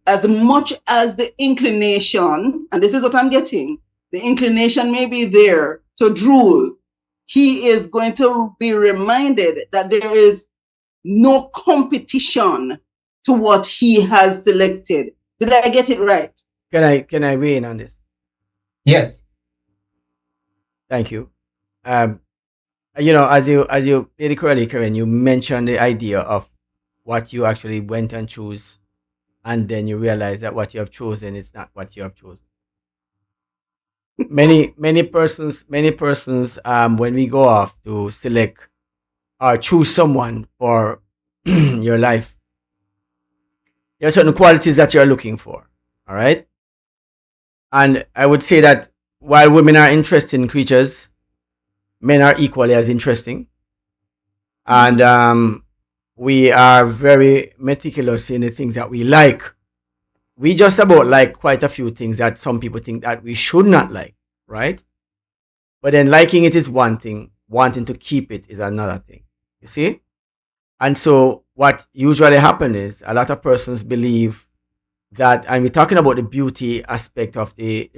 as much as the inclination, and this is what I'm getting, the inclination may be there to drool, he is going to be reminded that there is no competition to what he has selected. Did I get it right? Can I weigh in on this? Yes. Thank you. As you Lady CoraleeKaren, you mentioned the idea of what you actually went and chose, and then you realize that what you have chosen is not what you have chosen. Many persons, when we go off to select or choose someone for your life, there are certain qualities that you're looking for. All right. And I would say that while women are interesting creatures, men are equally as interesting. And we are very meticulous in the things that we like. We just about like quite a few things that some people think that we should not like, right? But then liking it is one thing, wanting to keep it is another thing. You see? And so what usually happens is a lot of persons believe that, and we're talking about the beauty aspect of the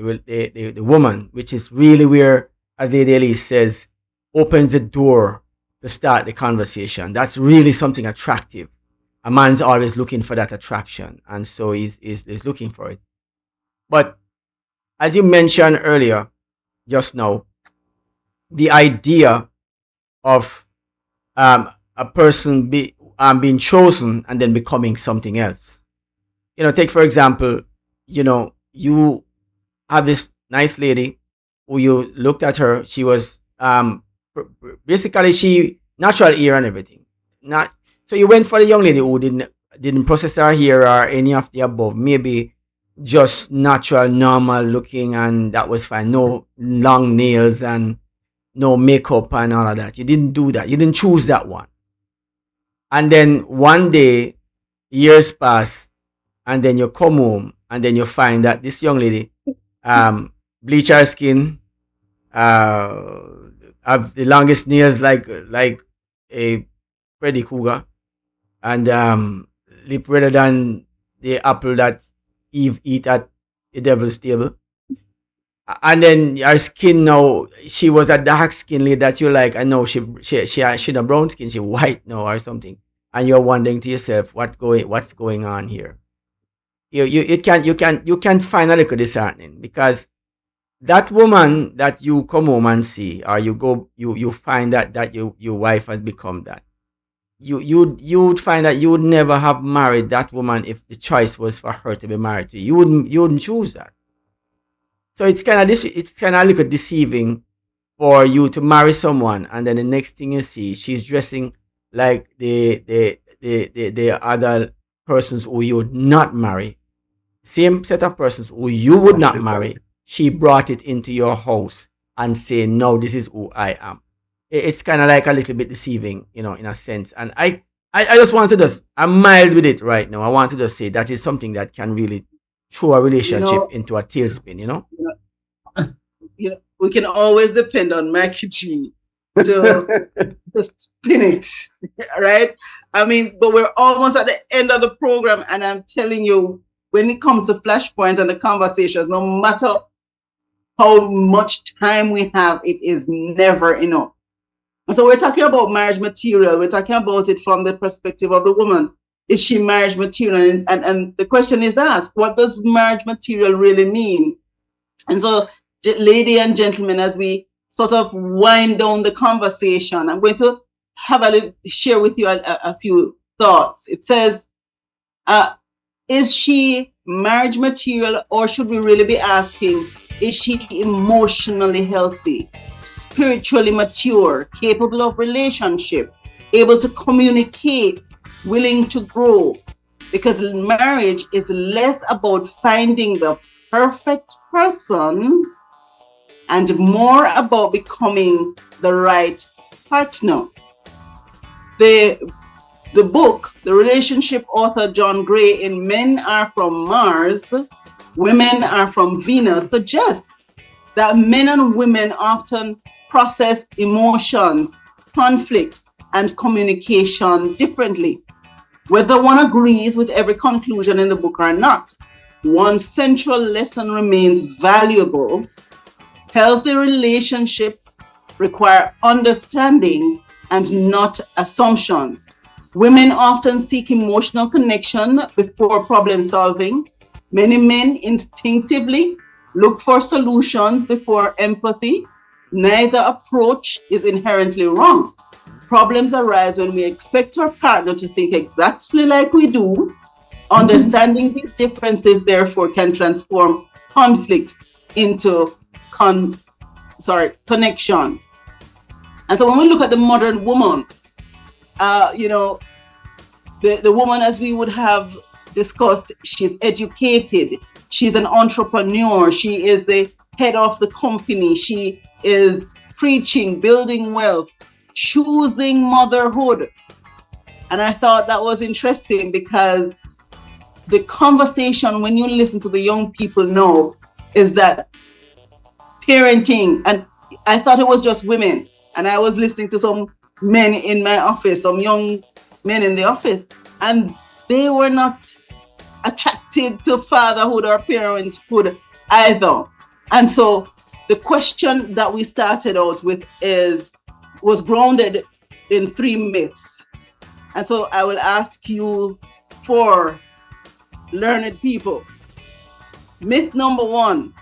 woman, which is really where, as Lady Elise says, opens the door to start the conversation. That's really something attractive. A man's always looking for that attraction, and so he's looking for it. But as you mentioned earlier, just now, the idea of a person being chosen and then becoming something else. Take for example, you have this nice lady who you looked at her. She was basically she natural hair and everything. Not so you went for the young lady who didn't process her hair or any of the above. Maybe just natural, normal looking, and that was fine. No long nails and no makeup and all of that. You didn't do that. You didn't choose that one. And then one day, years pass, and then you come home, and then you find that this young lady, bleach her skin, have the longest nails like a Freddy Krueger, and lip redder than the apple that Eve eat at the devil's table. And then her skin now, she was a dark skin lady that you like, and now she a brown skin, she white now or something, and you're wondering to yourself what's going on here. You can find a little disheartening, because that woman that you come home and see, or you find that your wife has become that. You would find that you would never have married that woman if the choice was for her to be married to you. You wouldn't choose that. So it's kind of a little deceiving for you to marry someone, and then the next thing you see, she's dressing like the other persons who you would not marry. Same set of persons who you would not marry. She brought it into your house and say, "No, this is who I am." It's kind of like a little bit deceiving, in a sense. And I just wanted to, I'm mild with it right now. I wanted to say that is something that can really throw a relationship into a tailspin. We can always depend on Mackie G to spin it, right? I mean, but we're almost at the end of the program, and I'm telling you, when it comes to flashpoints and the conversations, no matter how much time we have, it is never enough. So we're talking about marriage material. We're talking about it from the perspective of the woman. Is she marriage material? And the question is asked, what does marriage material really mean? And so, ladies and gentlemen, as we sort of wind down the conversation, I'm going to share with you a few thoughts. It says, is she marriage material, or should we really be asking, is she emotionally healthy, spiritually mature, capable of relationship, able to communicate, willing to grow? Because marriage is less about finding the perfect person and more about becoming the right partner. The book, the relationship author John Gray in Men Are From Mars, Women Are From Venus, suggests that men and women often process emotions, conflict, and communication differently. Whether one agrees with every conclusion in the book or not, one central lesson remains valuable. Healthy relationships require understanding and not assumptions. Women often seek emotional connection before problem solving. Many men instinctively look for solutions before empathy. Neither approach is inherently wrong. Problems arise when we expect our partner to think exactly like we do. Understanding these differences, therefore, can transform conflict into connection. And so when we look at the modern woman, the woman, as we would have discussed, she's educated, she's an entrepreneur, she is the head of the company, she is preaching, building wealth, choosing motherhood. And I thought that was interesting because the conversation, when you listen to the young people now, is that parenting, and I thought it was just women. And I was listening to some men in my office, some young men in the office, and they were not attracted to fatherhood or parenthood either. And so the question that we started out with was grounded in 3 myths. And so I will ask you, 4 learned people. Myth number 1,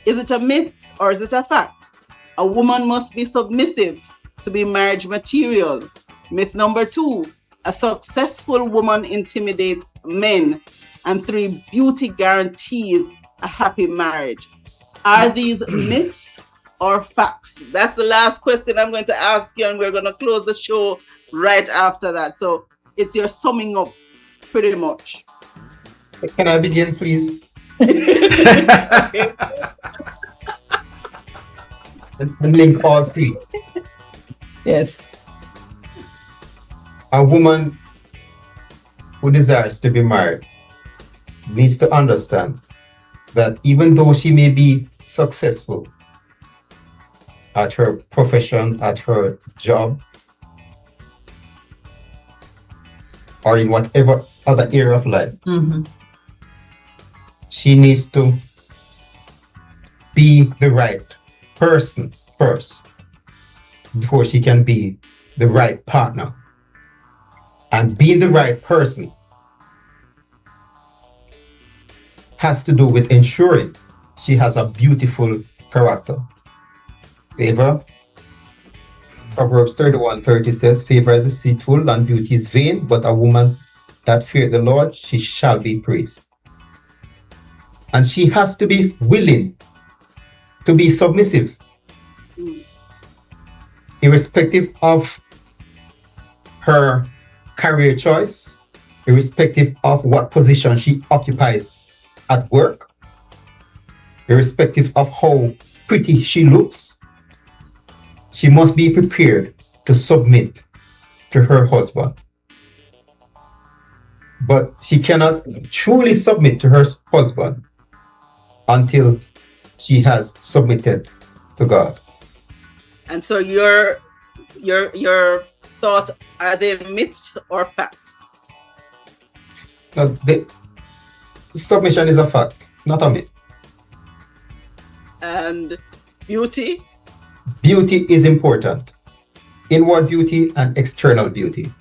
is it a myth or is it a fact? A woman must be submissive to be marriage material. Myth number 2, a successful woman intimidates men. And 3, beauty guarantees a happy marriage. Are these myths or facts? That's the last question I'm going to ask you, and we're going to close the show right after that. So it's your summing up, pretty much. Can I begin, please? And link all 3. Yes. A woman who desires to be married needs to understand that even though she may be successful at her profession, at her job, or in whatever other area of life, she needs to be the right person first before she can be the right partner. And being the right person has to do with ensuring she has a beautiful character. Favor. Proverbs 31:30 says, favor is deceitful and beauty is vain, but a woman that feareth the Lord, she shall be praised. And she has to be willing to be submissive, irrespective of her career choice, irrespective of what position she occupies at work, irrespective of how pretty she looks. She must be prepared to submit to her husband. But she cannot truly submit to her husband until she has submitted to God. And so your thoughts, are they myths or facts? Now, the submission is a fact. It's not a myth. And beauty? Beauty is important. Inward beauty and external beauty.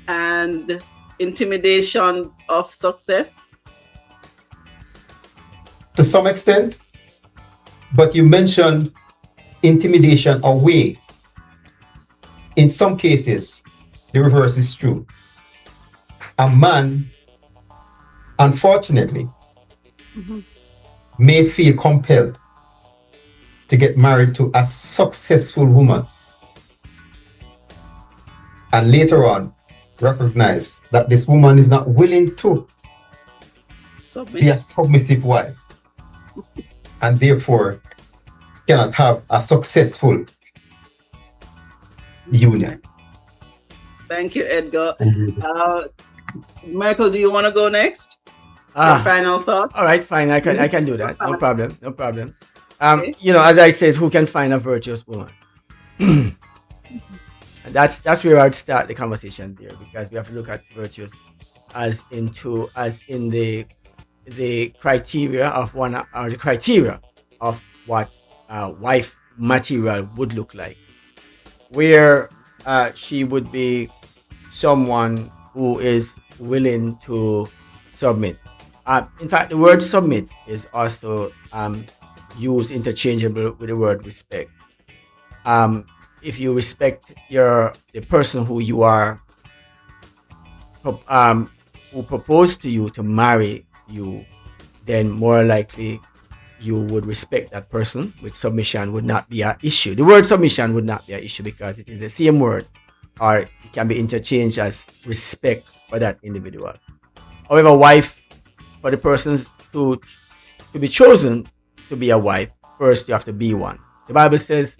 And intimidation of success? To some extent, but you mentioned intimidation away. In some cases, the reverse is true. A man, unfortunately, may feel compelled to get married to a successful woman, and later on recognize that this woman is not willing to be a submissive wife, and therefore cannot have a successful union. Thank you, Edgar. Michael, do you want to go next? Your final thought? All right, fine. I can do that. No problem. No problem. Okay. As I said, who can find a virtuous woman? And that's where I'd start the conversation there, because we have to look at virtuous as in the criteria of one, or the criteria of what wife material would look like, where she would be someone who is willing to submit. In fact, the word submit is also used interchangeable with the word respect. If you respect the person who you are, who proposed to you to marry you, then more likely you would respect that person, which submission would not be an issue. The word submission would not be an issue because it is the same word, or it can be interchanged as respect for that individual. However, wife, for the person to be chosen to be a wife, first you have to be one. The Bible says,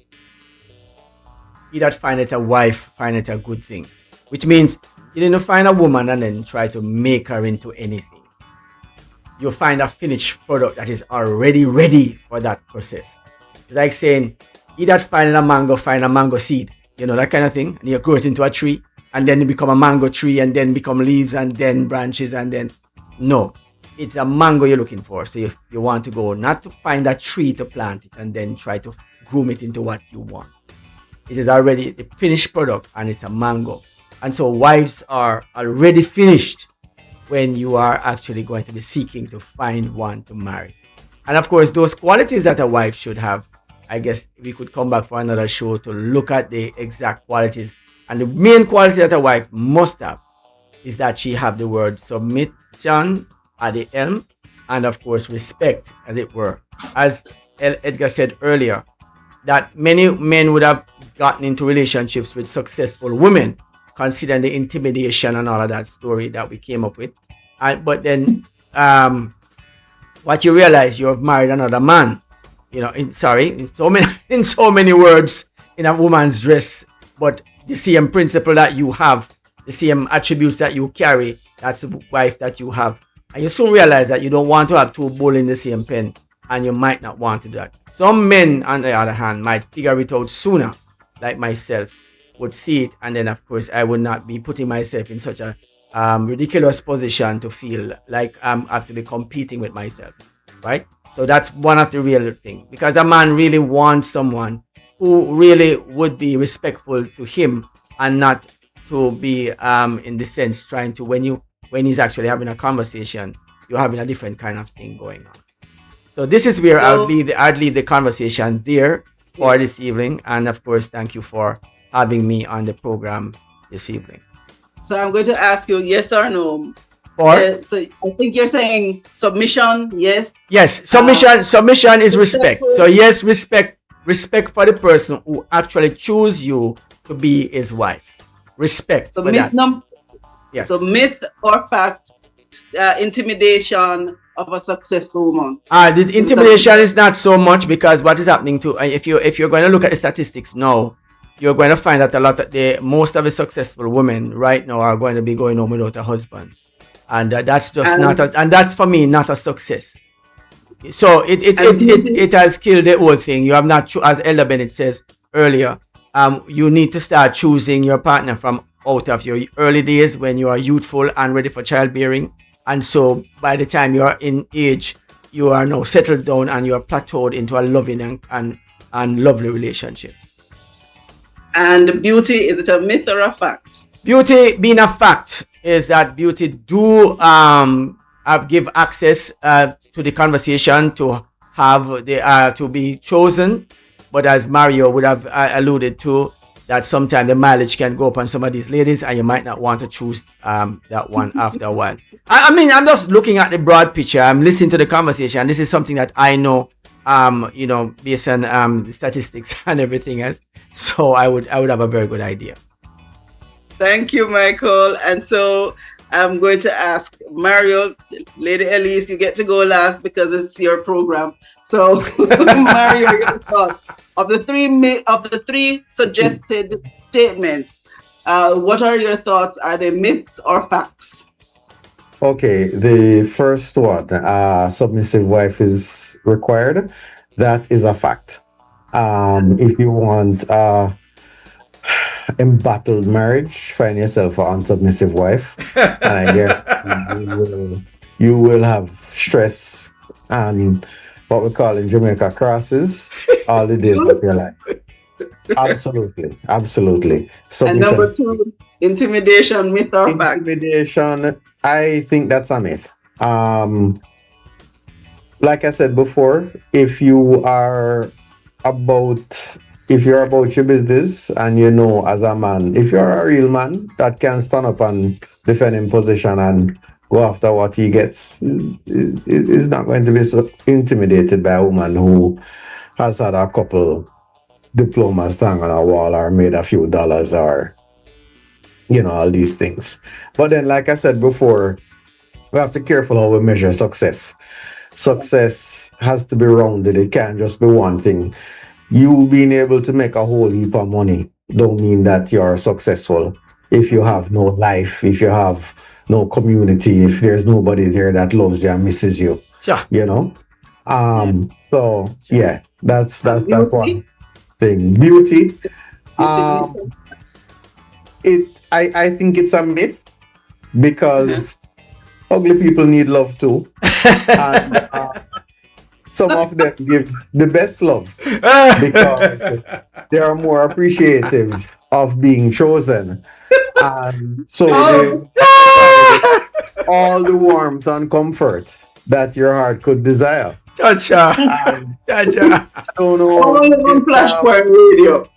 he that findeth a wife findeth a good thing, which means you didn't find a woman and then try to make her into anything. You find a finished product that is already ready for that process. It's like saying, he that findeth a mango find a mango seed, that kind of thing, and you grow it into a tree, and then it become a mango tree, and then become leaves, and then branches, and then no, it's a mango you're looking for. So if you want to go, not to find a tree to plant it and then try to groom it into what you want. It is already the finished product, and it's a mango. And so wives are already finished when you are actually going to be seeking to find one to marry. And of course, those qualities that a wife should have, I guess we could come back for another show to look at the exact qualities. And the main quality that a wife must have is that she have the word submission at the helm, and of course respect, as it were. As Edgar said earlier, that many men would have gotten into relationships with successful women, considering the intimidation and all of that story that we came up with. But then what you realize, you have married another man, in so many words in a woman's dress, but the same principle that you have, the same attributes that you carry, that's the wife that you have. And you soon realize that you don't want to have two bulls in the same pen, and you might not want to do that. Some men, on the other hand, might figure it out sooner, like myself, would see it, and then of course I would not be putting myself in such a ridiculous position to feel like I'm actually competing with myself, right? So that's one of the real things, because a man really wants someone who really would be respectful to him, and not to be in the sense trying to, when he's actually having a conversation, you're having a different kind of thing going on. So this is where I'd leave the conversation there for this evening. And of course, thank you for having me on the program this evening. So I'm going to ask you yes or no. So I think you're saying submission, yes? Yes, submission is respect. So yes, respect for the person who actually choose you to be his wife. Respect so for that. Yes. So myth or fact, intimidation of a successful woman. The intimidation is not so much, because what is happening to, if you're going to look at the statistics now, you're going to find that most of the successful women right now are going to be going home without a husband, and that's just and that's for me not a success. So it has killed the whole thing. You have not, as Elder Bennett says earlier, you need to start choosing your partner from out of your early days when you are youthful and ready for childbearing. And so by the time you are in age, you are now settled down and you are plateaued into a loving and lovely relationship. And beauty, is it a myth or a fact? Beauty being a fact is that beauty do give access to the conversation, to have to be chosen. But as Mario would have alluded to, that sometimes the mileage can go up on some of these ladies, and you might not want to choose that one after a while. I mean, I'm just looking at the broad picture. I'm listening to the conversation. This is something that I know, based on statistics and everything else. So I would have a very good idea. Thank you, Michael. And so I'm going to ask Mario, Lady Elise, you get to go last because it's your program. So Mario, your thoughts of the three suggested statements. What are your thoughts? Are they myths or facts? Okay, the first one, submissive wife is required. That is a fact. If you want embattled marriage, find yourself an unsubmissive wife, and I guess you will have stress and what we call in Jamaica crosses all the days of your life. Absolutely. Submission. And number two, intimidation, myth or fact? Intimidation, I think that's a myth. Like I said before, about if you're about your business and you know as a man, if you're a real man that can stand up and defend his position and go after what he gets, is not going to be so intimidated by a woman who has had a couple diplomas hung on a wall or made a few dollars or all these things. But then, like I said before, we have to be careful how we measure success. Success has to be rounded. It can't just be one thing. You being able to make a whole heap of money don't mean that you're successful if you have no life, if you have no community, if there's nobody there that loves you and misses you. Sure. So yeah, that's one thing. Beauty. I think it's a myth because ugly people need love too. And some of them give the best love because they are more appreciative of being chosen. And so they all the warmth and comfort that your heart could desire. Cha-cha. I don't know. All on Flashpoint Radio.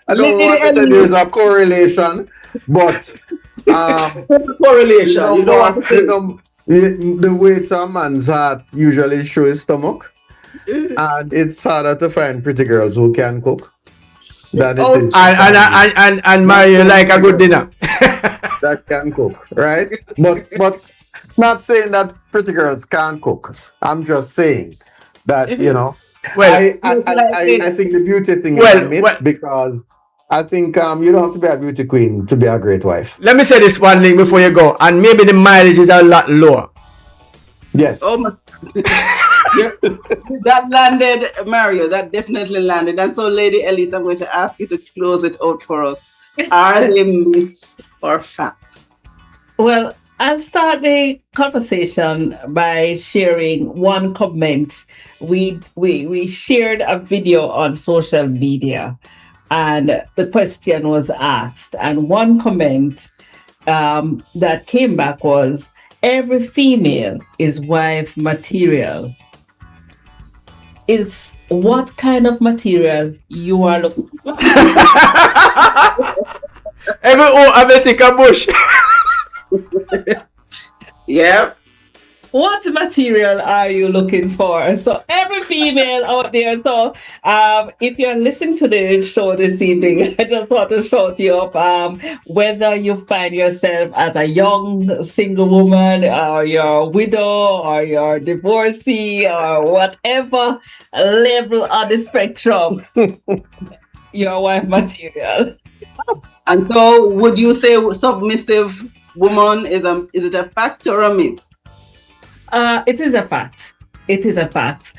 I don't want to say there's a correlation, but correlation. You don't want to the weight of a man's heart usually shows his stomach, and it's harder to find pretty girls who can cook than it is. And marry you like a good dinner. That can cook, right? But not saying that pretty girls can't cook. I'm just saying that Well, I think the beauty thing is a myth because I think you don't have to be a beauty queen to be a great wife. Let me say this one thing before you go, and maybe the mileage is a lot lower. Yes. Oh my. Yeah, that landed, Mario. That definitely landed. And so, Lady Elise, I'm going to ask you to close it out for us. Are they myths or facts? Well, I'll start the conversation by sharing one comment. We shared a video on social media, and the question was asked, and one comment that came back was, every female is wife material. Is what kind of material you are looking for? I take a bush. Yeah. What material are you looking for? So every female out there, so if you're listening to the show this evening, I just want to shout you up. Whether you find yourself as a young single woman, or you're a widow, or you're divorcee, or whatever level on the spectrum, you're wife material. And so, would you say submissive woman is it a fact or a myth? It is a fact. It is a fact.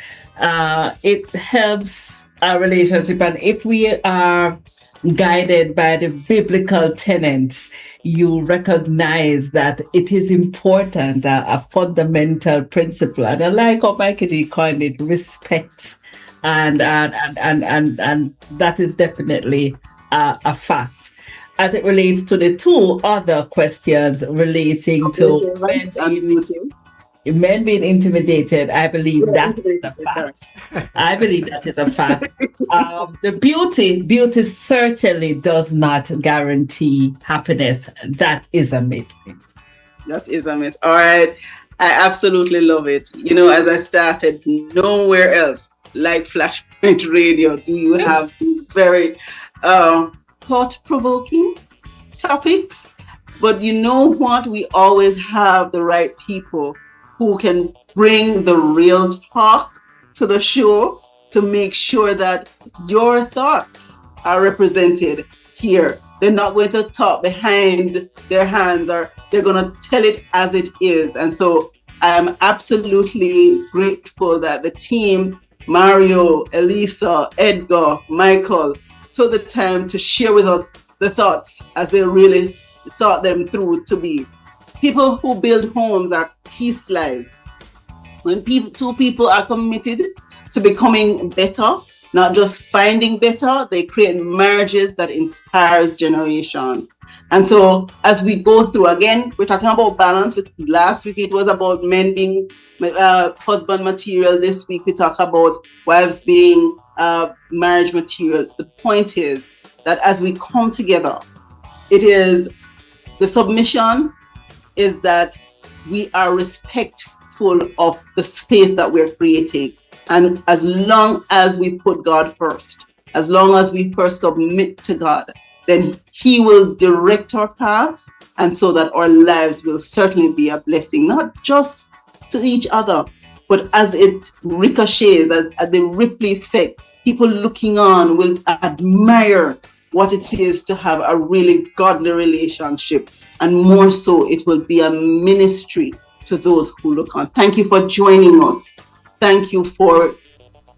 It helps our relationship, and if we are guided by the biblical tenets, you recognize that it is important, a fundamental principle. And I like how Michael G coined it, respect, and that is definitely a fact. As it relates to the two other questions relating to men being intimidated, I believe that is a fact. I believe that is a fact. The beauty certainly does not guarantee happiness. That is a myth. That is a myth. All right. I absolutely love it. As I started, nowhere else like Flashpoint Radio do you have very thought-provoking topics. But you know what? We always have the right people who can bring the real talk to the show to make sure that your thoughts are represented here. They're not going to talk behind their hands, or they're going to tell it as it is. And so I am absolutely grateful that the team, Mario, Elisa, Edgar, Michael, took the time to share with us the thoughts as they really thought them through to be. People who build homes are peace lives. When two people are committed to becoming better, not just finding better, they create marriages that inspires generations. And so as we go through, again, we're talking about balance. Last week, it was about men being husband material. This week, we talk about wives being marriage material. The point is that as we come together, it is the submission is that we are respectful of the space that we're creating. And as long as we put God first, as long as we first submit to God, then He will direct our paths, and so that our lives will certainly be a blessing, not just to each other, but as it ricochets, as the ripple effect, people looking on will admire what it is to have a really godly relationship. And more so, it will be a ministry to those who look on. Thank you for joining us. Thank you for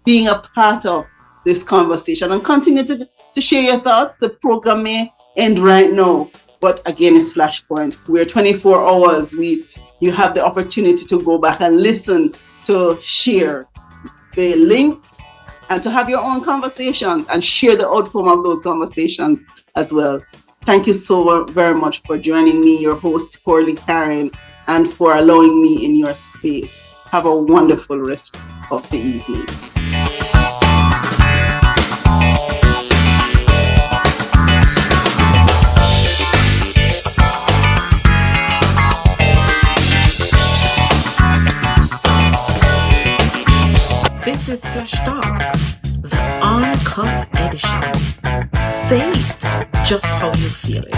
being a part of this conversation, and continue to share your thoughts. The program may end right now, but again, it's Flashpoint. We're 24 hours. You have the opportunity to go back and listen, to share the link, and to have your own conversations and share the outcome of those conversations as well. Thank you so very much for joining me, your host, CoraleeKaren, and for allowing me in your space. Have a wonderful rest of the evening. This is FlashTalks, the Uncut Edition. Say it just how you feel it.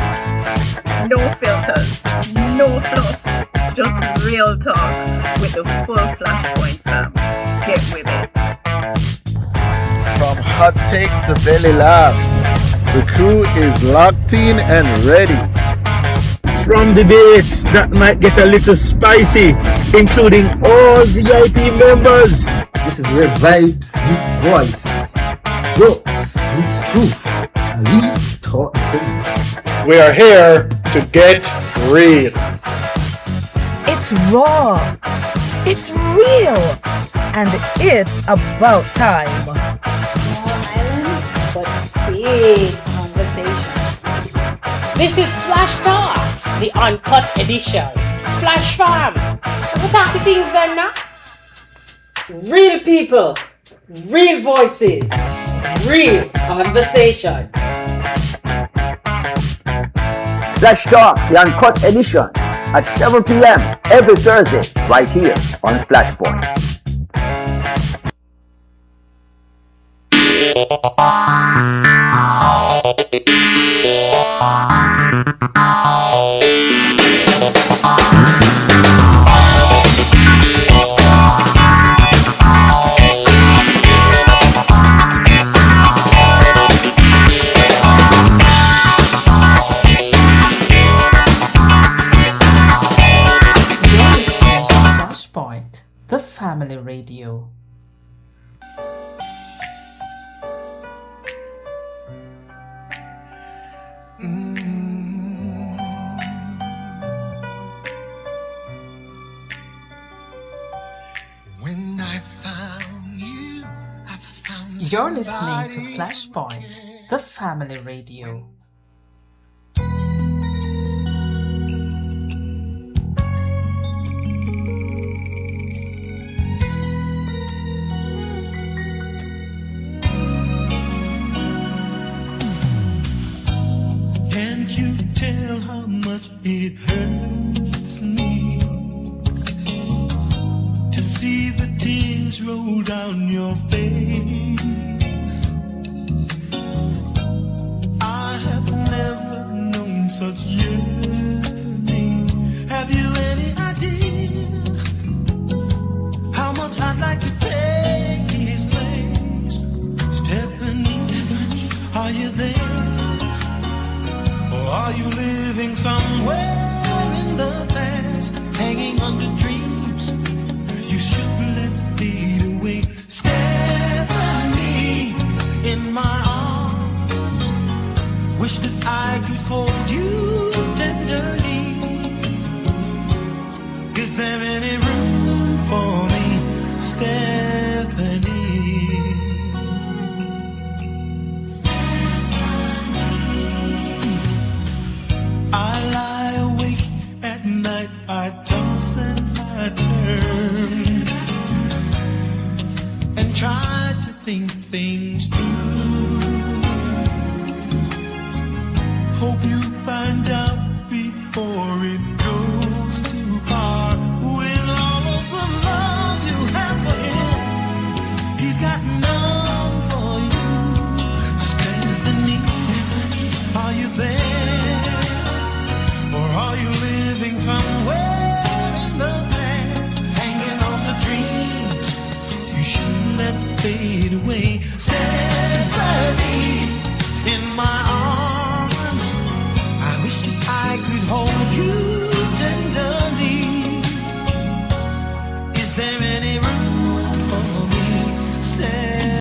No filters, no fluff, just real talk with the full Flashpoint fam. Get with it. From hot takes to belly laughs, the crew is locked in and ready. From debates that might get a little spicy, including all VIP members. This is where vibes meets voice, jokes meets truth, and we talk things. We are here to get real. It's raw, it's real, and it's about time. Small island, but big conversations. This is Flash Talks, the Uncut Edition. Flash Fam, we talk to things then now. Real people, real voices, real conversations. Flash Talk, the Uncut Edition, at 7 p.m. every Thursday, right here on Flashpoint. Flashpoint, the family radio. You're listening to Flashpoint, the family radio. Can't you tell how much it hurts me to see the tears roll down your face? I have never known such yearning. Have you any idea how much I'd like to take his place? Stephanie, are you there? Or are you living somewhere in the past, hanging on to dreams you should let fade away? Stephanie, in my arms, wish that I could hold you tenderly. Is there any room for me, Stephanie? think things through. Hope you find out before it goes too far. With all of the love you have for him, he's got none for you. Stephanie, are you there? Or are you living somewhere in the past, hanging on to dreams you shouldn't let fade away? Stephanie, in my